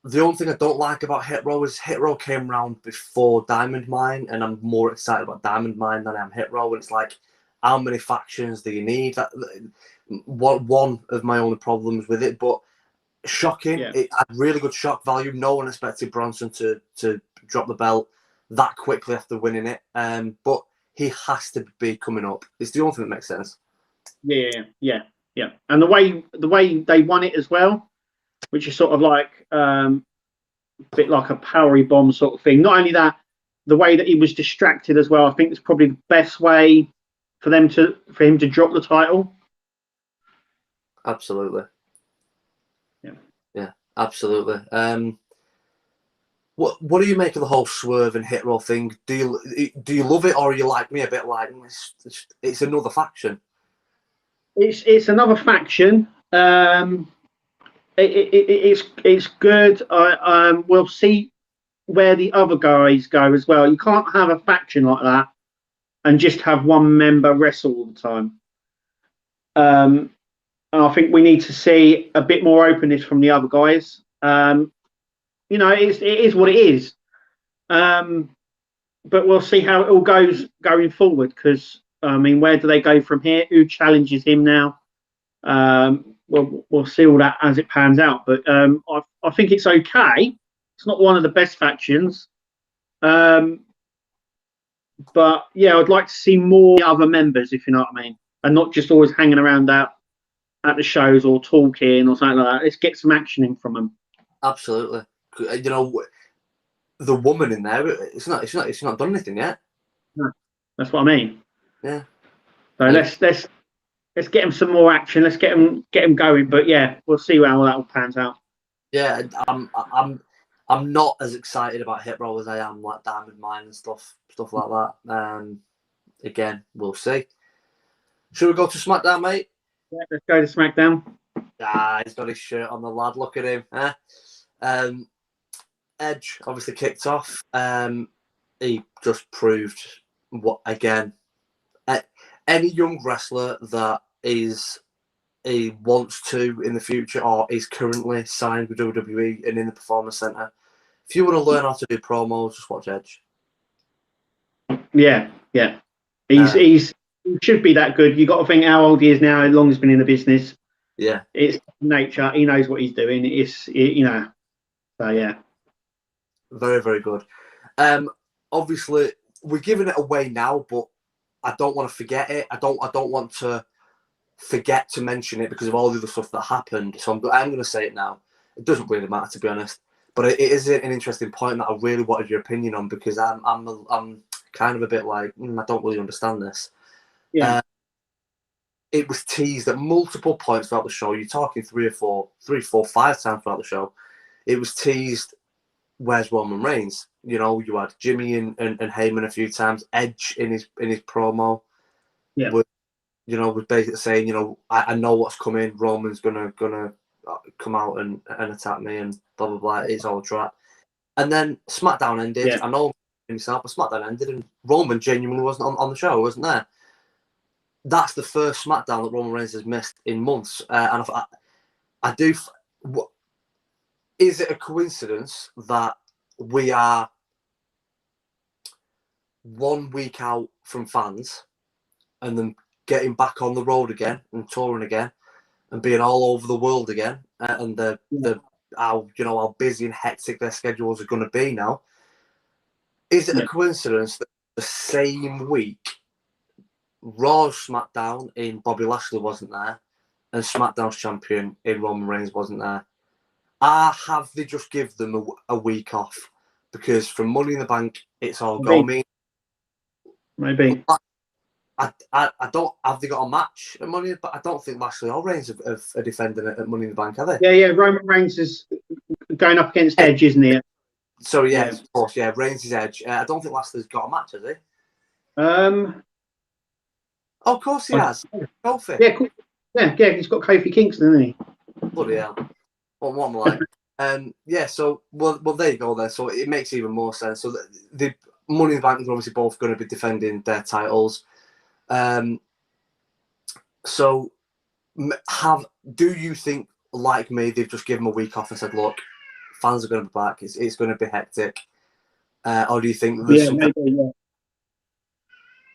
The only thing I don't like about Hit Row is Hit Row came around before Diamond Mine, and I'm more excited about Diamond Mine than I am Hit Row. And it's like, how many factions do you need? One of my only problems with it, but shocking. Yeah. It had really good shock value. No one expected Bronson to drop the belt that quickly after winning it. But he has to be coming up. It's the only thing that makes sense. Yeah. And the way they won it as well, which is sort of like a bit like a powery bomb sort of thing. Not only that, the way that he was distracted as well. I think it's probably the best way for him to drop the title. Absolutely. Yeah, absolutely. What do you make of the whole Swerve and Hit Row thing? Do you love it, or are you like me, a bit like it's another faction? It's another faction. It's good. We'll see where the other guys go as well. You can't have a faction like that and just have one member wrestle all the time. And I think we need to see a bit more openness from the other guys. It is what it is. But we'll see how it all goes going forward. Because where do they go from here? Who challenges him now? We'll see all that as it pans out. But I think it's okay. It's not one of the best factions. But yeah, I'd like to see more other members, if you know what I mean, and not just always hanging around out at the shows or talking or something like that. Let's get some action in from them. Absolutely. The woman in there, it's not done anything yet. No, that's what I mean. Yeah. So let's get them some more action. Let's get them going. But yeah, we'll see how that all pans out. Yeah, I'm not as excited about Hit Row as I am like Diamond Mine and stuff like that. Again, we'll see. Should we go to SmackDown, mate? Yeah, let's go to SmackDown. Ah, he's got his shirt on, the lad. Look at him. Edge obviously kicked off. He just proved what again. Any young wrestler that he wants to in the future or is currently signed with WWE and in the Performance Center, if you want to learn how to do promos, just watch Edge. Yeah. He should be that good. You got to think how old he is now, how long he's been in the business. Yeah, it's nature. He knows what he's doing. So yeah, very, very good. Obviously, we're giving it away now, but I don't want to forget it. I don't want to forget to mention it because of all the other stuff that happened. So I'm going to say it now. It doesn't really matter, to be honest. But it is an interesting point that I really wanted your opinion on because I'm kind of a bit like I don't really understand this. Yeah. It was teased at multiple points throughout the show. You're talking 3, 4, 5 times throughout the show. It was teased, where's Roman Reigns? You had Jimmy and Heyman a few times. Edge in his promo. Yeah. Was basically saying, I know what's coming. Roman's gonna come out and attack me and blah blah blah. It's all a trap. And then SmackDown ended. Yeah. I know himself, but SmackDown ended and Roman genuinely wasn't on the show. Wasn't there? That's the first SmackDown that Roman Reigns has missed in months, and I do. is it a coincidence that we are 1 week out from fans and then getting back on the road again and touring again and being all over the world again, and how busy and hectic their schedules are going to be now? Is it a coincidence that the same week Raw's SmackDown in Bobby Lashley wasn't there and SmackDown's champion in Roman Reigns wasn't there? Have they just give them a week off? Because from Money in the Bank, it's all going. Maybe. I don't. Have they got a match at Money? But I don't think Lashley or Reigns are defending it at Money in the Bank, are they? Yeah. Roman Reigns is going up against Edge, isn't he? So of course, Reigns is Edge. I don't think Lashley's got a match, has he? Of course he has. Kofi. Yeah. He's got Kofi Kingston, hasn't he? Bloody hell! What am I like? So well, there you go then. So it makes even more sense. So the Money in the Bank are obviously both going to be defending their titles. So do you think, like me, they've just given them a week off and said, look, fans are going to be back, it's going to be hectic, or do you think there's something?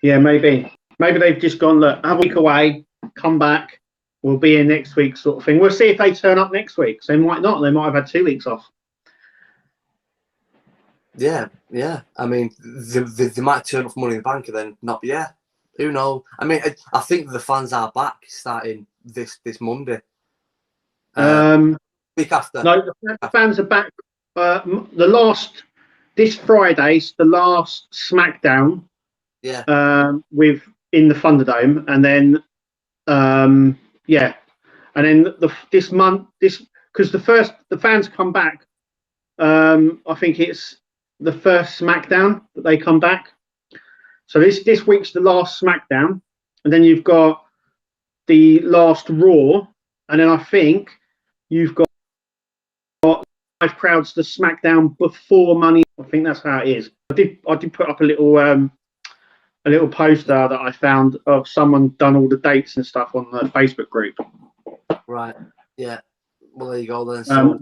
Maybe they've just gone, look, have a week away, come back, we'll be in next week, sort of thing. We'll see if they turn up next week. So they might not, they might have had 2 weeks off. Yeah. I mean, they might turn up for Money in the Bank and then not. Yeah, who knows? I mean, I think the fans are back starting this Monday. Week after. No, the fans are back. This Friday's the last SmackDown. Yeah. With in the Thunderdome, and then and then this month because the fans come back. I think it's the first SmackDown that they come back. So this week's the last SmackDown, and then you've got the last Raw, and then I think you've got live crowds to SmackDown before Money. I think that's how it is. I did put up a little poster that I found of someone done all the dates and stuff on the Facebook group. Right. Yeah. Well, there you go then. So,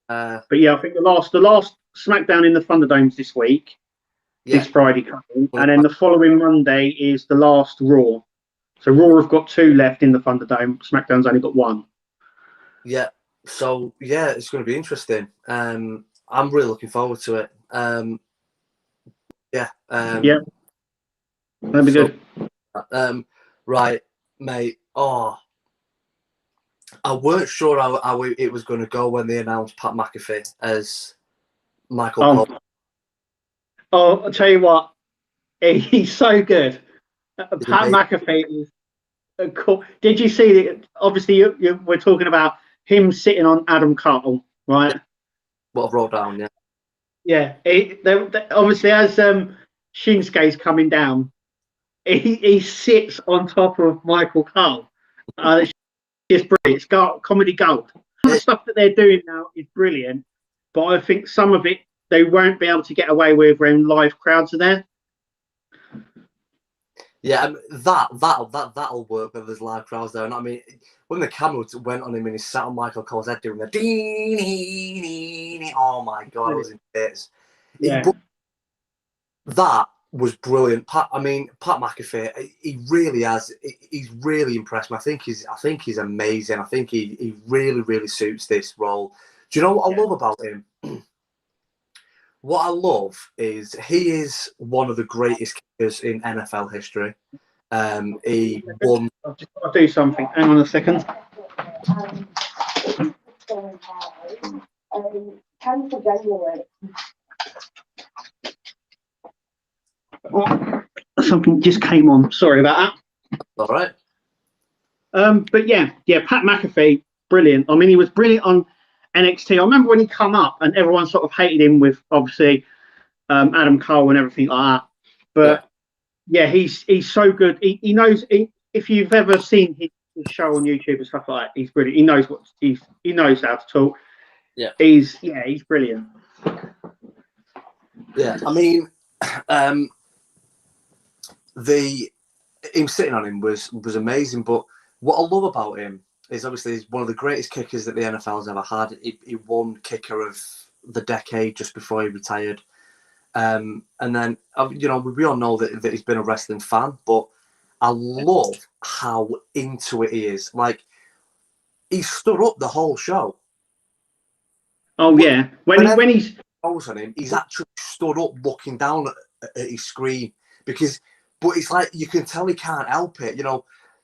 but yeah, I think the last SmackDown in the Thunderdome's this week. Yeah. This Friday coming, and then the following Monday is the last Raw. So Raw have got 2 left in the Thunderdome. SmackDown's only got 1. Yeah. So yeah, it's going to be interesting. I'm really looking forward to it. Yeah. That'd be good. Right, mate. Oh, I weren't sure how it was going to go when they announced Pat McAfee as Michael Cole. Oh, I'll tell you what, he's so good. Pat McAfee is cool. Did you see that? Obviously, we're talking about him sitting on Adam Cole, right? What I've wrote down, yeah. Yeah, obviously, as Shinsuke's coming down, he sits on top of Michael Cole. It's just brilliant. It's comedy gold. The stuff that they're doing now is brilliant, but I think some of it they won't be able to get away with when live crowds are there. Yeah, that'll work when there's live crowds there. And I mean, when the camera went on him and he sat on Michael Cole's head doing the ding, oh my god, I was in bits. Yeah. That was brilliant. Pat McAfee, he really has. He's really impressed me. I think he's amazing. I think he really, really suits this role. Do you know what I love about him? What I love is he is one of the greatest kickers in NFL history. He won. I'll do something. Hang on a second. 10th of January. Something just came on. Sorry about that. All right. But yeah, Pat McAfee, brilliant. I mean, he was brilliant on NXT. I remember when he come up and everyone sort of hated him with obviously Adam Cole and everything like that. But yeah, he's so good. He knows. If you've ever seen his show on YouTube and stuff like that, he's brilliant. He knows how to talk. Yeah. He's brilliant. Yeah, I mean, him sitting on him was amazing. But what I love about him is obviously one of the greatest kickers that the NFL's ever had. He won kicker of the decade just before he retired. And then, we all know that he's been a wrestling fan, but I love how into it he is. Like, he stood up the whole show. Oh, yeah. When he's on him, he's actually stood up looking down at his screen but it's like you can tell he can't help it.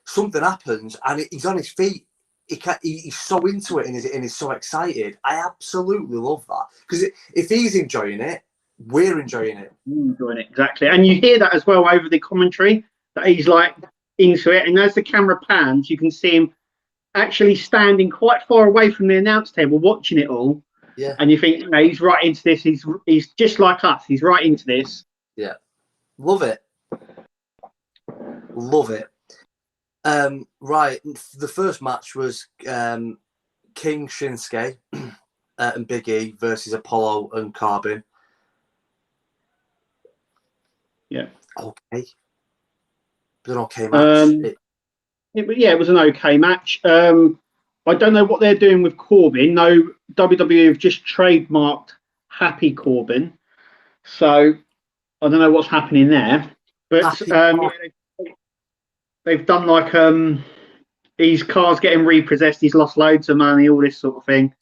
Something happens and he's on his feet. He's so into it and he's so excited. I absolutely love that because if he's enjoying it, we're enjoying it. Enjoying it, exactly. And you hear that as well over the commentary that he's like into it. And as the camera pans, you can see him actually standing quite far away from the announce table, watching it all. Yeah. And you think, he's right into this. He's just like us. He's right into this. Yeah. Love it. Love it. Right. The first match was King Shinsuke and Big E versus Apollo and Carbon. Yeah. Okay. It was an okay match. It was an okay match. I don't know what they're doing with Corbin. No, WWE have just trademarked Happy Corbin. So I don't know what's happening there. But they've done like his car's getting repossessed. He's lost loads of money, all this sort of thing.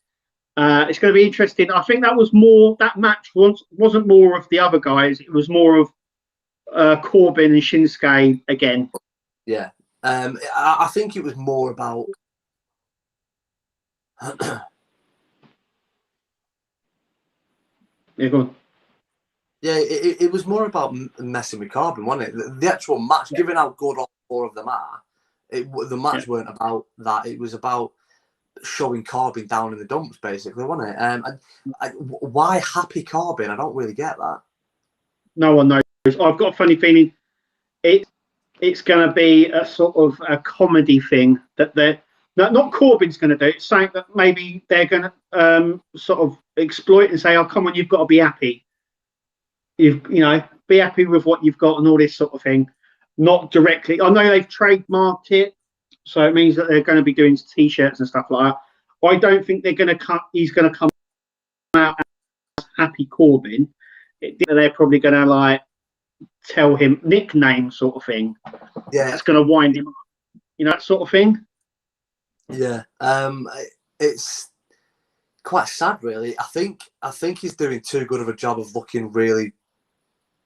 It's going to be interesting. I think that match wasn't more of the other guys. It was more of Corbin and Shinsuke again. Yeah. I think it was more about Yeah, go on. Yeah, it was more about messing with Carbon, wasn't it? The actual match, given how good all four of them are, the match weren't about that. It was about showing Carbon down in the dumps, basically, wasn't it? Why Happy Carbon? I don't really get that. No one knows. I've got a funny feeling it's going to be a sort of a comedy thing that not Corbin's going to do. It's saying that maybe they're going to sort of exploit and say, "Oh, come on, you've got to be happy. Be happy with what you've got and all this sort of thing." Not directly. I know they've trademarked it, so it means that they're going to be doing T-shirts and stuff like that. I don't think they're going to he's going to come out as Happy Corbin. They're probably going to like tell him nickname sort of thing. Yeah, that's going to wind him up. That sort of thing. Yeah, it's quite sad, really. I think he's doing too good of a job of looking really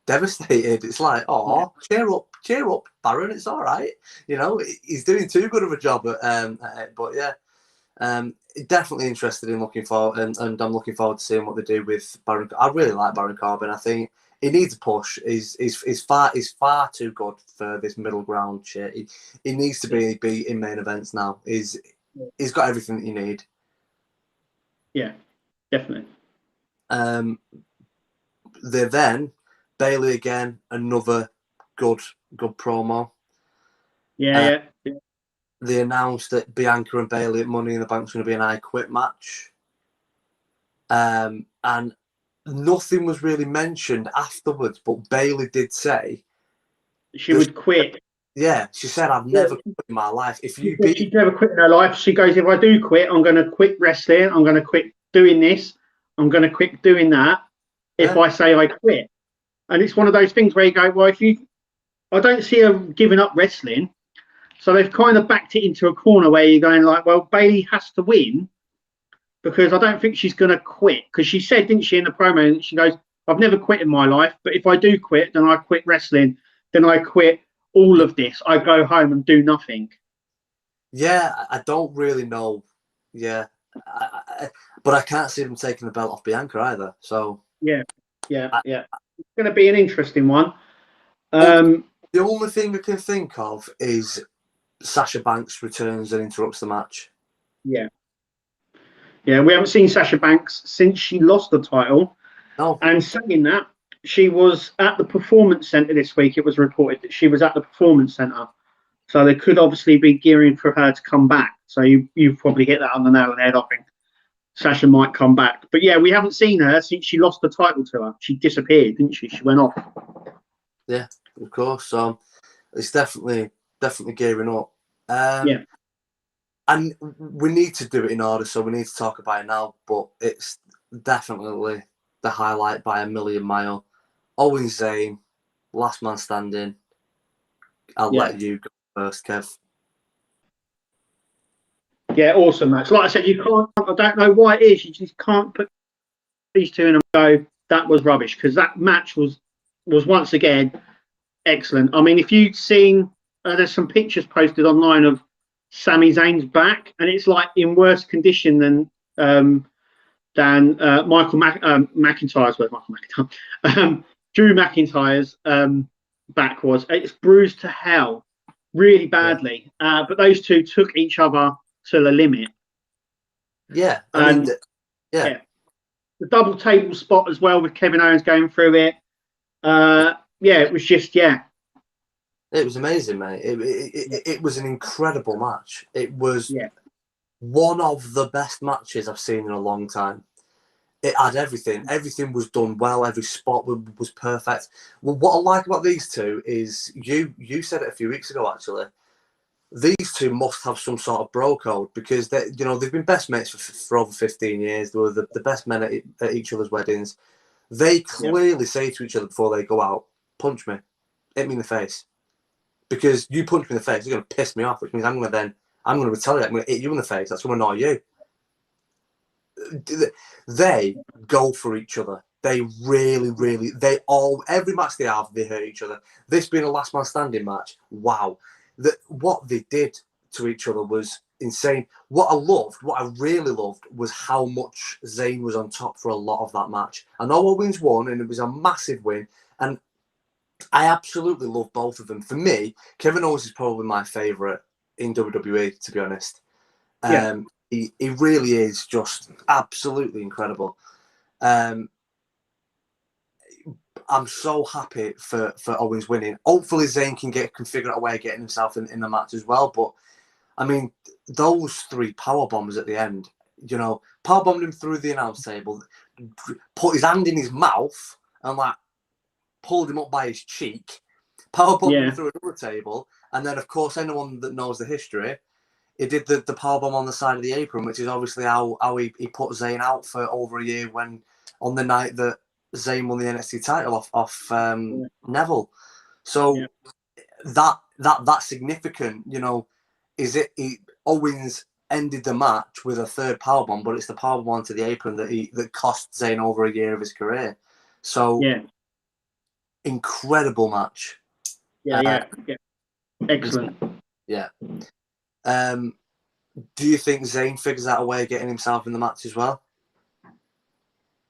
devastated. It's like, cheer up, Baron. It's all right. He's doing too good of a job at but yeah, definitely interested in looking forward, and I'm looking forward to seeing what they do with Baron. I really like Baron Corbin. I think he needs a push. He's far too good for this middle ground shit. He needs to be in main events now. He's got everything that you need. Yeah, definitely. Then Bayley again, another good promo. Yeah. They announced that Bianca and Bayley at Money in the Bank's going to be an I Quit match. And nothing was really mentioned afterwards, but Bayley did say she would quit. Yeah, she said, "I've never quit in my life." She'd never quit in her life. She goes, "If I do quit, I'm going to quit wrestling. I'm going to quit doing this. I'm going to quit doing that. If I say I quit." And it's one of those things where you go, "Well, I don't see her giving up wrestling." So they've kind of backed it into a corner where you're going like, "Well, Bayley has to win because I don't think she's going to quit." Because she said, didn't she, in the promo? She goes, "I've never quit in my life, but if I do quit, then I quit wrestling. Then I quit all of this. I go home and do nothing." Yeah, I don't really know. Yeah, but I can't see them taking the belt off Bianca either. So yeah. It's going to be an interesting one. The only thing I can think of is Sasha Banks returns and interrupts the match. Yeah, we haven't seen Sasha Banks since she lost the title. No. And saying that, she was at the Performance Centre this week. It was reported that she was at the Performance Centre. So they could obviously be gearing for her to come back. So you've probably hit that on the nail on the head, I think. Sasha might come back. But yeah, we haven't seen her since she lost the title to her. She disappeared, didn't she? She went off. Yeah, of course. So it's definitely gearing up. And we need to do it in order, so we need to talk about it now. But it's definitely the highlight by a million mile. Owen Zane, last man standing. I'll let you go first, Kev. Yeah, awesome match. Like I said, you can't. I don't know why it is. You just can't put these two in and go, that was rubbish, because that match was once again excellent. I mean, if you'd seen, there's some pictures posted online of Sami Zayn's back, and it's like in worse condition than Michael McIntyre's. Where's Michael McIntyre? Drew McIntyre's back was. It's bruised to hell, really badly. But those two took each other to the limit. Yeah, yeah. The double table spot as well with Kevin Owens going through it. It was just It was amazing, mate. It was an incredible match. It was one of the best matches I've seen in a long time. It had everything. Everything was done well. Every spot was perfect. Well, what I like about these two is you said it a few weeks ago, actually. These two must have some sort of bro code, because they've been best mates for over 15 years. They were the best men at each other's weddings. They clearly say to each other before they go out, punch me, hit me in the face. Because you punch me in the face, you're going to piss me off, which means I'm going to retaliate. I'm going to hit you in the face. That's going to annoy you. They go for each other. They really, really, every match they have, they hurt each other. This being a last man standing match, wow. What they did to each other was insane. What I really loved, was how much Zayn was on top for a lot of that match. I know Owens won, and it was a massive win, and I absolutely love both of them. For me, Kevin Owens is probably my favourite in WWE, to be honest. He really is just absolutely incredible. I'm so happy for Owens winning. Hopefully Zayn can figure out a way of getting himself in the match as well. But I mean, those three power bombs at the end, power bombed him through the announce table, put his hand in his mouth and pulled him up by his cheek, power bombed him through another table, and then of course anyone that knows the history, he did the power bomb on the side of the apron, which is obviously how he put Zayn out for over a year on the night that Zayn won the NXT title off Neville. So that's significant. Is it? Owens ended the match with a third powerbomb, but it's the powerbomb onto the apron that cost Zayn over a year of his career. So incredible match. Excellent. Yeah. Do you think Zayn figures out a way of getting himself in the match as well?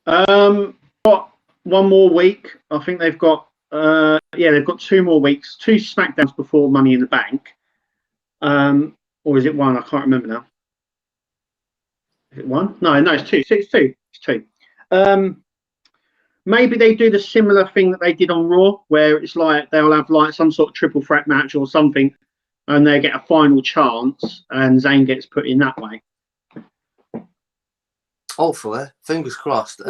Got one more week. I think they've got they've got 2 more weeks, 2 SmackDowns before Money in the Bank. Or is it 1? I can't remember now. Is it 1? No, it's 2. It's 2. It's 2. Maybe they do the similar thing that they did on Raw, where it's like they'll have some sort of triple threat match or something, and they get a final chance, and Zayn gets put in that way. Hopefully, fingers crossed.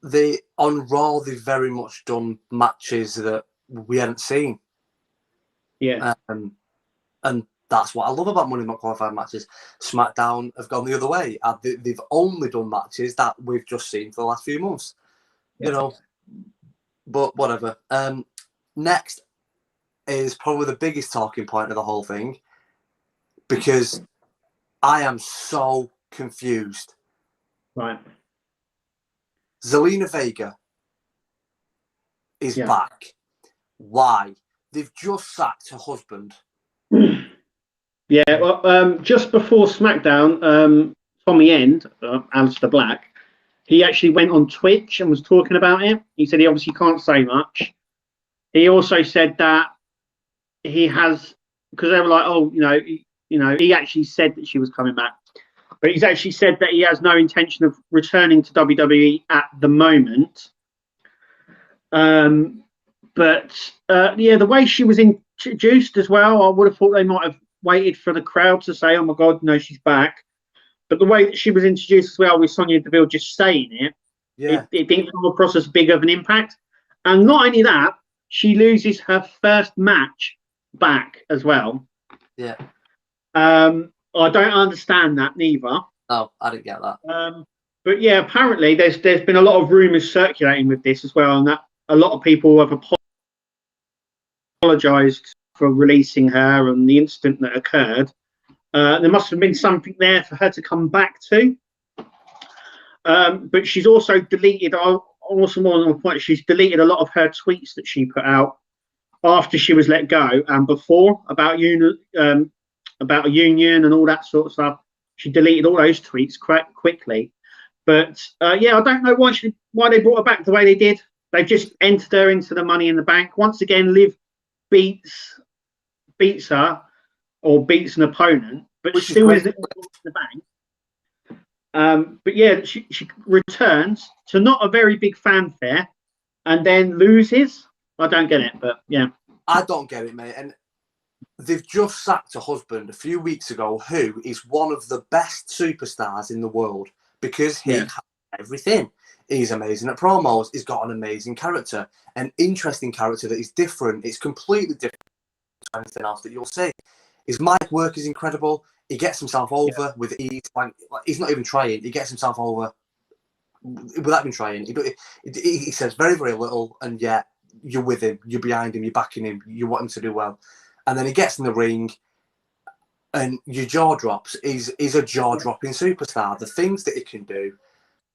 They on Raw, they've very much done matches that we hadn't seen. Yeah. And that's what I love about Money in the Bank qualified matches. SmackDown have gone the other way. They've only done matches that we've just seen for the last few months. But whatever. Next is probably the biggest talking point of the whole thing, because I am so confused. Right. Zelina Vega is back. Why? They've just sacked her husband. Yeah, well, just before SmackDown, Tommy End, Aleister Black, he actually went on Twitch and was talking about it. He said he obviously can't say much. He also said that he has, because they were like, he actually said that she was coming back. But he's actually said that he has no intention of returning to WWE at the moment. The way she was introduced as well, I would have thought they might have waited for the crowd to say, oh my God, no, she's back. But the way that she was introduced as well, with Sonya Deville just saying it, it didn't come across as big of an impact. And not only that, she loses her first match back as well. Yeah. I don't understand that neither. Oh, I didn't get that. But yeah, apparently there's been a lot of rumours circulating with this as well, and that a lot of people have apologised for releasing her and the incident that occurred. There must have been something there for her to come back to. But she's also deleted, also more than one point, she's deleted a lot of her tweets that she put out after she was let go and before about a union and all that sort of stuff. She deleted all those tweets quite quickly. But yeah, I don't know why they brought her back the way they did. They've just entered her into the Money in the Bank. Once again, Liv beats her or beats an opponent, but Which still is isn't in the bank. But yeah, she returns to not a very big fanfare and then loses. I don't get it, but yeah. I don't get it, mate. And they've just sacked a husband a few weeks ago who is one of the best superstars in the world because he has everything. He's amazing at promos. He's got an amazing character, an interesting character that is different. It's completely different to anything else that you'll see. His mic work is incredible. He gets himself over with ease. Like, he's not even trying. He gets himself over without even trying. He says very, very little, and yet you're with him. You're behind him. You're backing him. You want him to do well. And then he gets in the ring, and your jaw drops. He's a jaw-dropping superstar. The things that he can do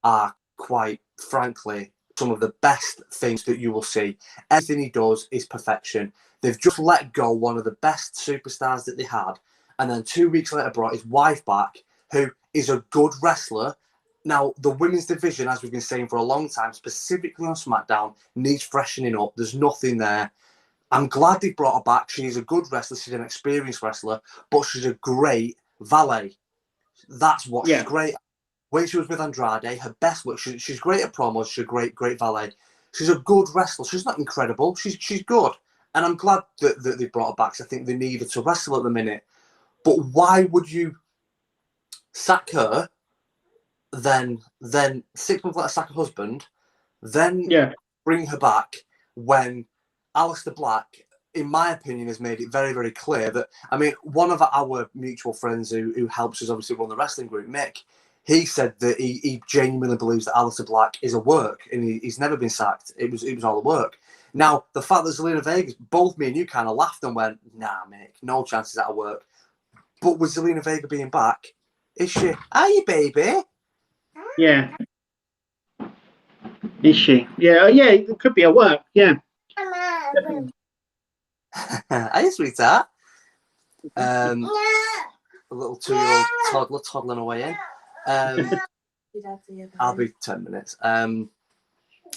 are, quite frankly, some of the best things that you will see. Everything he does is perfection. They've just let go one of the best superstars that they had, and then 2 weeks later brought his wife back, who is a good wrestler. Now, the women's division, as we've been saying for a long time, specifically on SmackDown, needs freshening up. There's nothing there. I'm glad they brought her back. She's a good wrestler. She's an experienced wrestler, but she's a great valet. That's what she's great at. When she was with Andrade, her best work, she's great at promos. She's a great valet. She's a good wrestler. She's not incredible. She's good. And I'm glad that they brought her back, because I think they need her to wrestle at the minute. But why would you sack her, then 6 months later sack her husband, then bring her back when Aleister Black, in my opinion, has made it very, very clear that, I mean, one of our mutual friends who helps us obviously run the wrestling group, Mick, he said that he genuinely believes that Aleister Black is a work, and he's never been sacked. It was all a work. Now, the fact that Zelina Vega, both me and you kind of laughed and went, nah, Mick, no chances that'll work. But with Zelina Vega being back, is she? Are you, baby? Yeah. Is she? Yeah, it could be a work, yeah. Are you, sweetheart? A little 2-year-old toddler toddling away in. I'll be 10 minutes.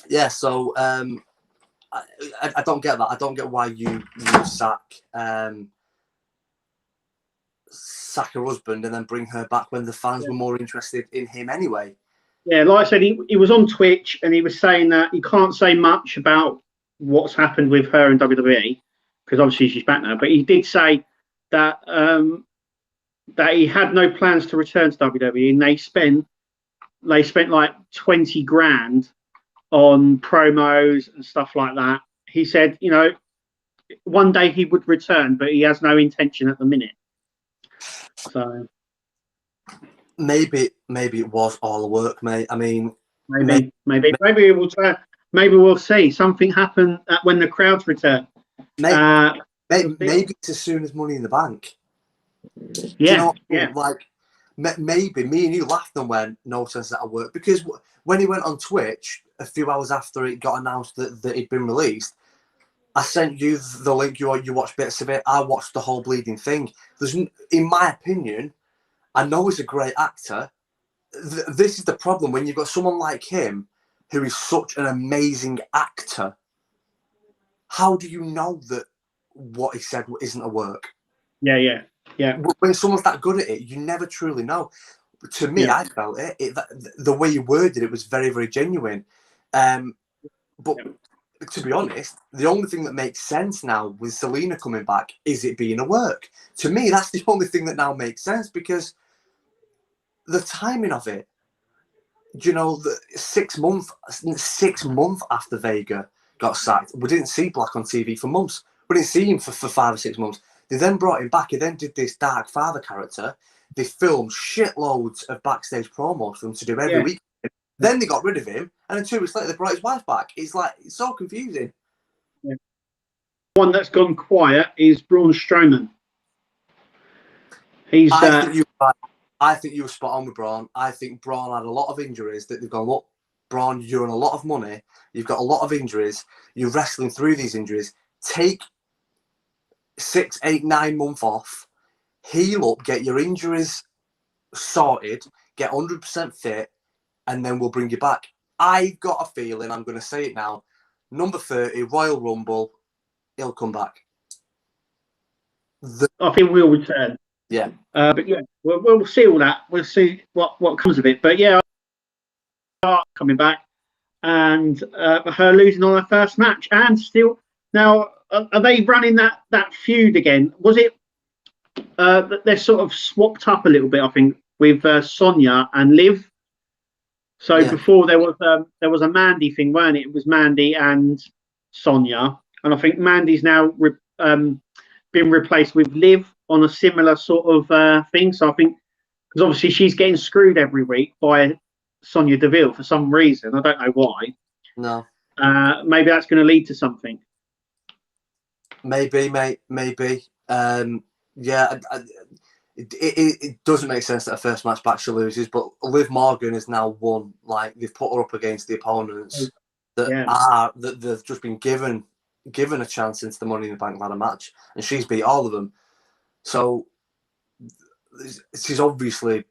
Yeah, so I don't get that. I don't get why you sack her husband and then bring her back when the fans were more interested in him anyway. Yeah, like I said, he was on Twitch and he was saying that he can't say much about what's happened with her in WWE because obviously she's back now. But he did say that that he had no plans to return to WWE, and they spent like 20 grand on promos and stuff like that. He said, you know, one day he would return, but he has no intention at the minute. So maybe it was all work, mate. I mean, maybe we'll see something happen when the crowds return. Maybe it's as soon as Money in the Bank. Yeah, like maybe me and you laughed and went, no sense that'll work, because when he went on Twitch a few hours after it got announced that it'd been released, I sent you the link. You watched bits of it. I watched the whole bleeding thing. In my opinion, I know he's a great actor. This is the problem when you've got someone like him who is such an amazing actor. How do you know that what he said isn't a work? Yeah. When someone's that good at it, you never truly know. To me, I felt the way you worded it was very, very genuine. But to be honest, the only thing that makes sense now with Zelina coming back is it being a work. To me, that's the only thing that now makes sense, because the timing of it, you know, the 6 months after Vega got sacked, we didn't see Black on TV for months. We didn't see him for 5 or 6 months. They then brought him back. He then did this Dark Father character. They filmed shitloads of backstage promos for him to do every week. Then they got rid of him, and then 2 weeks later they brought his wife back. It's like, it's so confusing. Yeah. One that's gone quiet is Braun Strowman. I think you were spot on with Braun. I think Braun had a lot of injuries that they've gone, look, Braun, you're on a lot of money. You've got a lot of injuries. You're wrestling through these injuries. Take 6, 8, 9 months off. Heal up. Get your injuries sorted. Get 100% fit. And then we'll bring you back. I've got a feeling, I'm going to say it now, number 30, Royal Rumble, he'll come back. I think we'll return. Yeah. But yeah, we'll see all that. We'll see what comes of it. But yeah, coming back and her losing on her first match, and still now are they running that feud again? Was it they're sort of swapped up a little bit, I think, with Sonya and Liv. So before there was a Mandy thing, weren't it? It was Mandy and Sonya, and I think Mandy's now been replaced with Liv on a similar sort of thing. So I think, because obviously she's getting screwed every week by Sonya Deville for some reason. I don't know why. No. Maybe that's going to lead to something. Maybe, mate. Maybe. It doesn't make sense that her first match back she loses, but Liv Morgan has now won. Like, they've put her up against the opponents that they've just been given a chance into the Money in the Bank ladder match, and she's beat all of them. So she's obviously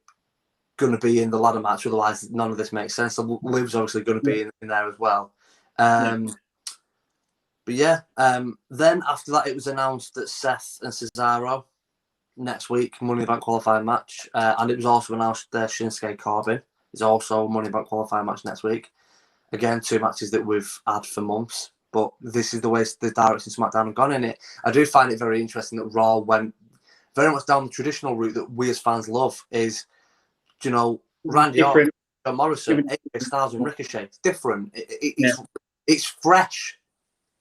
going to be in the ladder match, otherwise none of this makes sense. So Liv's obviously going to be in there as well. But then after that it was announced that Seth and Cesaro next week, Money in the Bank qualifying match, and it was also announced that Shinsuke Corbin is also Money in the Bank qualifying match next week. Again, 2 matches that we've had for months, but this is the way the direction SmackDown have gone in it. I do find it very interesting that Raw went very much down the traditional route that we as fans love, is, you know, Randy Orton, John Morrison, AJ Styles and Ricochet. It's different. It's fresh.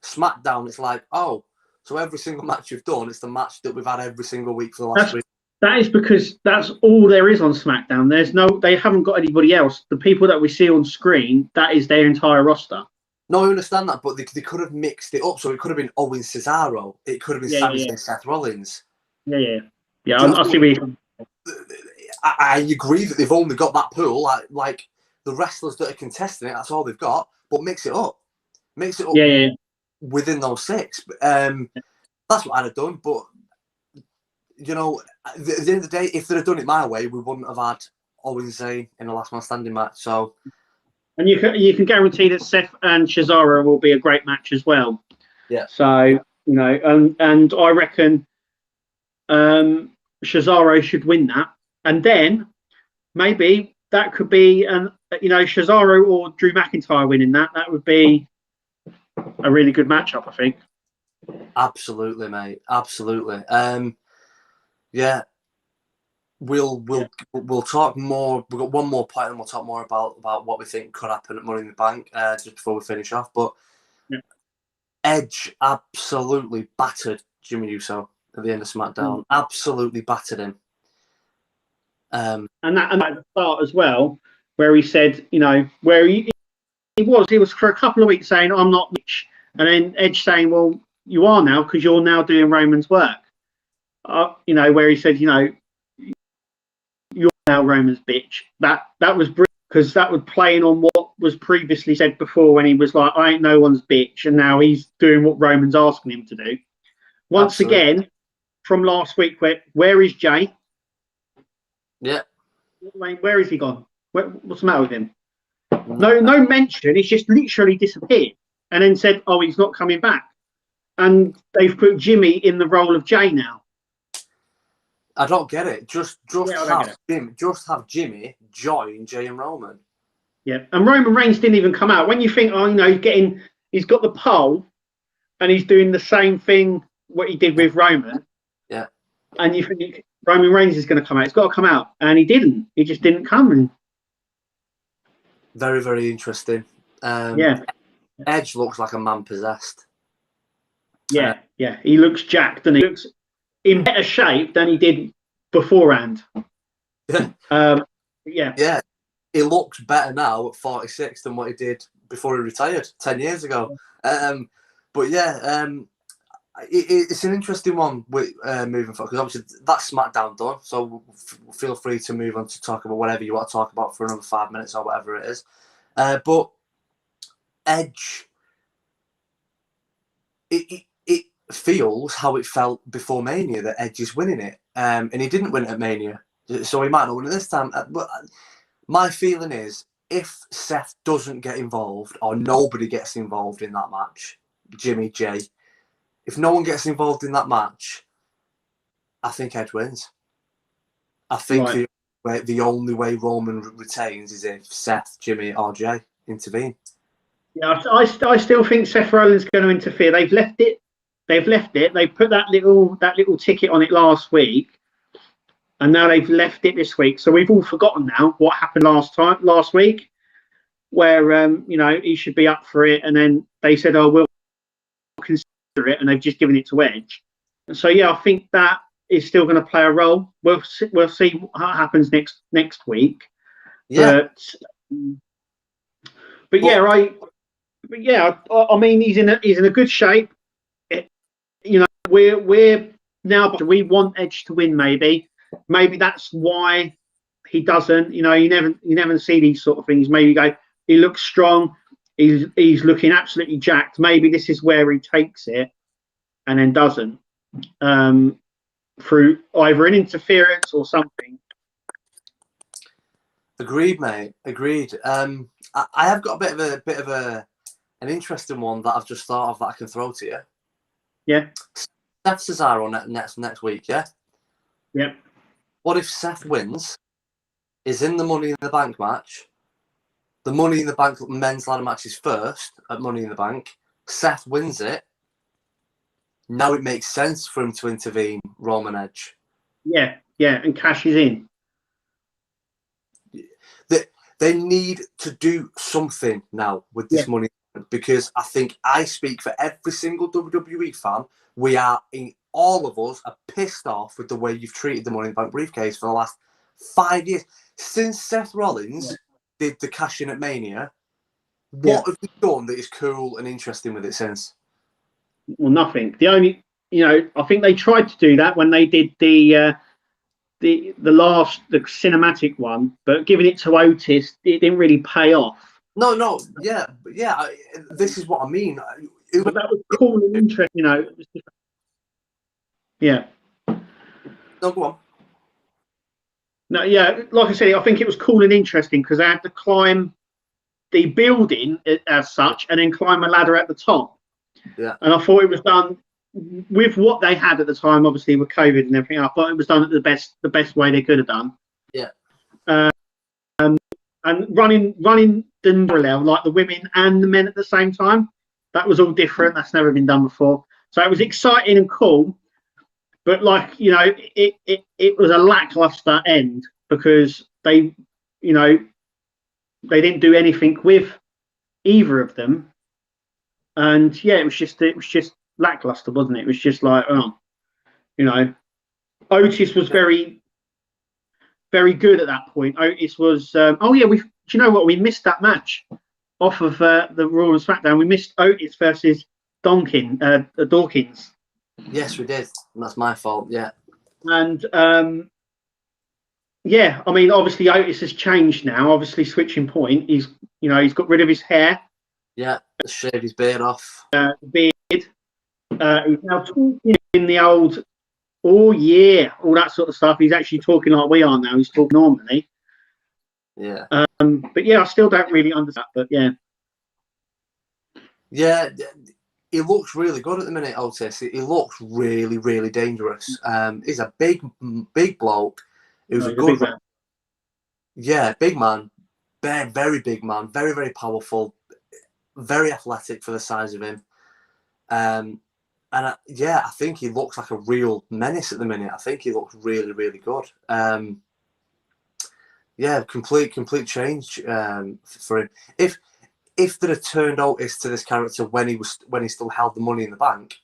SmackDown, it's like, oh, so every single match you've done, it's the match that we've had every single week for the last week. That is because that's all there is on SmackDown. They haven't got anybody else. The people that we see on screen, that is their entire roster. No, I understand that, but they could have mixed it up. So it could have been Owen Cesaro. It could have been Sami Zayn, Seth Rollins. Yeah. I see where you. I agree that they've only got that pool, like the wrestlers that are contesting it. That's all they've got. But mix it up. Yeah. Within those 6. That's what I'd have done. But you know, at the end of the day, if they'd have done it my way, we wouldn't have had Owen Zayn in the last man standing match. So. And you can guarantee that Seth and Cesaro will be a great match as well. Yeah. So, you know, and I reckon Cesaro should win that, and then maybe that could be Cesaro or Drew McIntyre winning that. That would be a really good matchup, I think. Absolutely, mate. Absolutely. We'll talk more. We've got one more point, and we'll talk more about what we think could happen at Money in the Bank just before we finish off. But Edge absolutely battered Jimmy Uso at the end of SmackDown. Absolutely battered him. And that at the start as well, where he said, you know, where he was for a couple of weeks saying, "I'm not rich," and then Edge saying, "Well, you are now because you're now doing Roman's work." You know, where he said, you know, "You're now Roman's bitch." That was brilliant, because that was playing on what was previously said before when he was like, "I ain't no one's bitch," and now he's doing what Roman's asking him to do. Once again, from last week, where is Jay? Yeah. Where is he gone? What's the matter with him? No mention. He's just literally disappeared, and then said, "Oh, he's not coming back." And they've put Jimmy in the role of Jay now. I don't get it. Just have Jimmy join Jay and Roman. Yeah, and Roman Reigns didn't even come out. When you think, oh, you know, he's got the pole, and he's doing the same thing what he did with Roman. Yeah. And you think Roman Reigns is going to come out. He's got to come out, and he didn't. He just didn't come. Very, very interesting. Edge looks like a man possessed. Yeah. He looks jacked, and he looks in better shape than he did beforehand. Yeah. Yeah, he looks better now at 46 than what he did before he retired 10 years ago. But yeah, it's an interesting one with moving forward, because obviously that's SmackDown done. So feel free to move on to talk about whatever you want to talk about for another 5 minutes or whatever it is. But Edge, it feels how it felt before Mania, that Edge is winning it, and he didn't win it at Mania, so he might not win it this time. But my feeling is, if Seth doesn't get involved, or nobody gets involved in that match, Jimmy, Jay, if no one gets involved in that match, I think Edge wins. I think the only way Roman retains is if Seth, Jimmy, or Jay intervene. Yeah, I still think Seth Rollins is going to interfere. They've left it. They put that little ticket on it last week, and now they've left it this week. So we've all forgotten now what happened last week, where he should be up for it, and then they said, "Oh, we'll consider it," and they've just given it to Edge. And so yeah, I think that is still going to play a role. We'll see what happens next week. Yeah. But yeah, I mean, he's in a good shape. We're now. We want Edge to win. Maybe that's why he doesn't. You never see these sort of things. Maybe you go, he looks strong. He's looking absolutely jacked. Maybe this is where he takes it, and then doesn't, through either an interference or something. Agreed, mate. Agreed. I have got a bit of an interesting one that I've just thought of that I can throw to you. Yeah. Seth Cesaro next week. Yeah. Yeah. What if Seth wins? Is in the Money in the Bank match. The Money in the Bank men's ladder match is first at Money in the Bank. Seth wins it. Now it makes sense for him to intervene, Roman Edge. Yeah, and cashes in. They need to do something now with this money, because I think I speak for every single WWE fan. All of us are pissed off with the way you've treated the Money in the Bank briefcase for the last 5 years. Since Seth Rollins did the cash in at Mania, what have you done that is cool and interesting with it since? Well, nothing. The only, I think they tried to do that when they did the cinematic one, but giving it to Otis, it didn't really pay off. No, yeah. This is what I mean. But that was cool and interesting, Yeah. No, go on. No, yeah, like I said, I think it was cool and interesting because they had to climb the building as such and then climb a ladder at the top. Yeah. And I thought it was done with what they had at the time, obviously with COVID and everything. I thought it was done at the best way they could have done. Yeah. And running the parallel, like the women and the men at the same time, that was all different. That's never been done before. So it was exciting and cool, but it was a lackluster end because they didn't do anything with either of them. And yeah, it was just lackluster, wasn't it? It was just like, Otis was very, very good at that point. Otis was, do you know what? We missed that match off of the Raw and SmackDown. We missed Otis versus Dawkins. Yes, we did. That's my fault. Yeah. And I mean, obviously Otis has changed now. Obviously, switching point. He's got rid of his hair. Yeah, shaved his beard off. Beard. He's now talking in the old, all that sort of stuff. He's actually talking like we are now. He's talking normally. Yeah. But yeah, I still don't really understand. But yeah. Yeah, he looks really good at the minute, Otis. He looks really, really dangerous. He's a big bloke. He was a good man. Yeah, big man. Very, very big man. Very, very powerful. Very athletic for the size of him. I think he looks like a real menace at the minute. I think he looks really, really good. Complete change for him. If they'd have turned Otis to this character when he still held the Money in the Bank,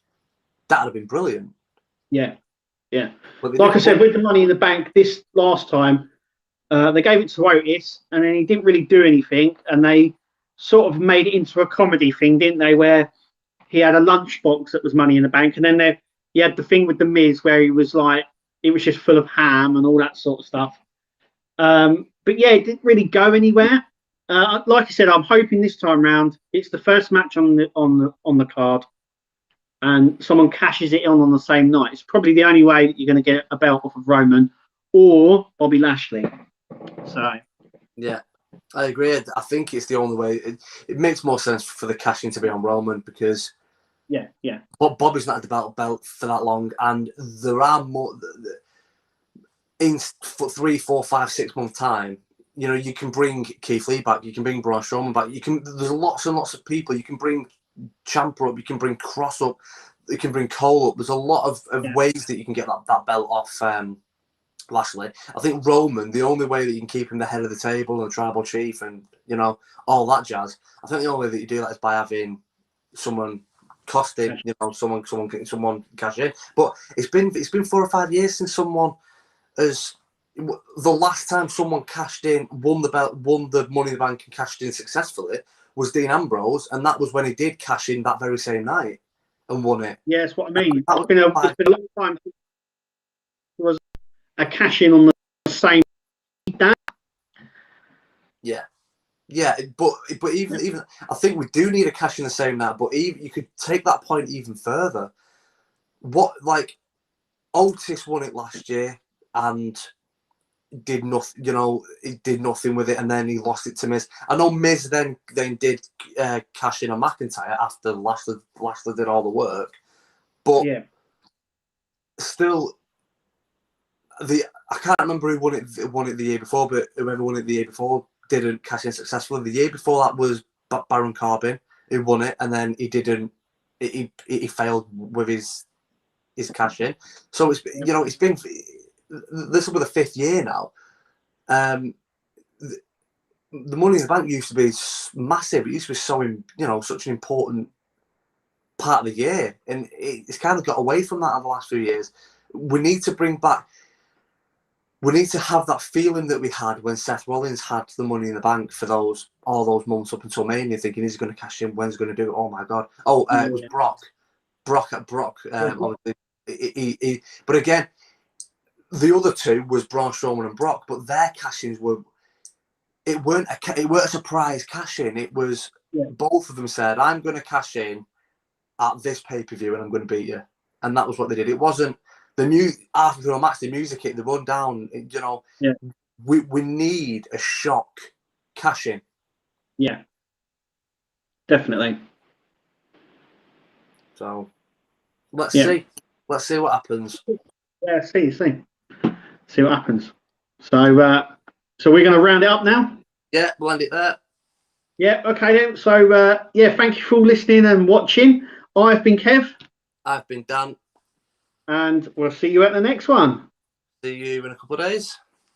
that'd have been brilliant. Yeah. Yeah. Like I said, with the Money in the Bank, this last time, they gave it to Otis, and then he didn't really do anything, and they sort of made it into a comedy thing, didn't they? Where he had a lunchbox that was Money in the Bank, and then he had the thing with the Miz where he was like, it was just full of ham and all that sort of stuff. But yeah, it didn't really go anywhere. Like I said, I'm hoping this time round it's the first match on the card, and someone cashes it on the same night. It's probably the only way that you're going to get a belt off of Roman or Bobby Lashley. So yeah, I agree. I think it's the only way. It makes more sense for the cashing to be on Roman because but Bobby's not had the belt for that long, and there are more in 3, 4, 5, 6 month time. You know, you can bring Keith Lee back, you can bring Braun Strowman back. There's lots and lots of people. You can bring Ciampa up, you can bring Cross up, you can bring Cole up. There's a lot of ways that you can get that belt off Lashley. I think Roman, the only way that you can keep him the head of the table and tribal chief and, you know, all that jazz, I think the only way that you do that is by having someone cost him, you know, someone cash in. But it's been 4 or 5 years since someone has. The last time someone cashed in, won the belt, won the Money in the Bank and cashed in successfully was Dean Ambrose, and that was when he did cash in that very same night and won it. Yeah, that's what I mean. It's been a long time since there was a cash in on the same day. Yeah, but even I think we do need a cash in the same night. But even, you could take that point even further. What, like, Otis won it last year and did nothing, you know, he did nothing with it, and then he lost it to Miz. I know Miz then did cash in on McIntyre after Lashley did all the work, but still, I can't remember who won it the year before, but whoever won it the year before didn't cash in successfully. The year before that was Baron Corbin who won it, and then he didn't. He failed with his cash in. So it's it's been. This will be the 5th year now. The Money in the Bank used to be massive. It used to be such an important part of the year, and it's kind of got away from that over the last few years. We need to bring back. We need to have that feeling that we had when Seth Rollins had the Money in the Bank for all those months up until Mania, thinking he's going to cash in. When's he going to do it? Oh my God! It was Brock. Obviously, but again. The other two was Braun Strowman and Brock, but their cash-ins weren't a surprise cash-in. It was both of them said, "I'm going to cash in at this pay-per-view and I'm going to beat you," and that was what they did. It wasn't after the match, the music hit, the run down. You know, we need a shock cash-in. Yeah, definitely. So let's see what happens. Yeah, see what happens. So we're going to round it up now. Yeah, we'll end it there. Yeah, okay then. So thank you for listening and watching. I've been Kev. I've been Dan. And we'll see you at the next one. See you in a couple of days.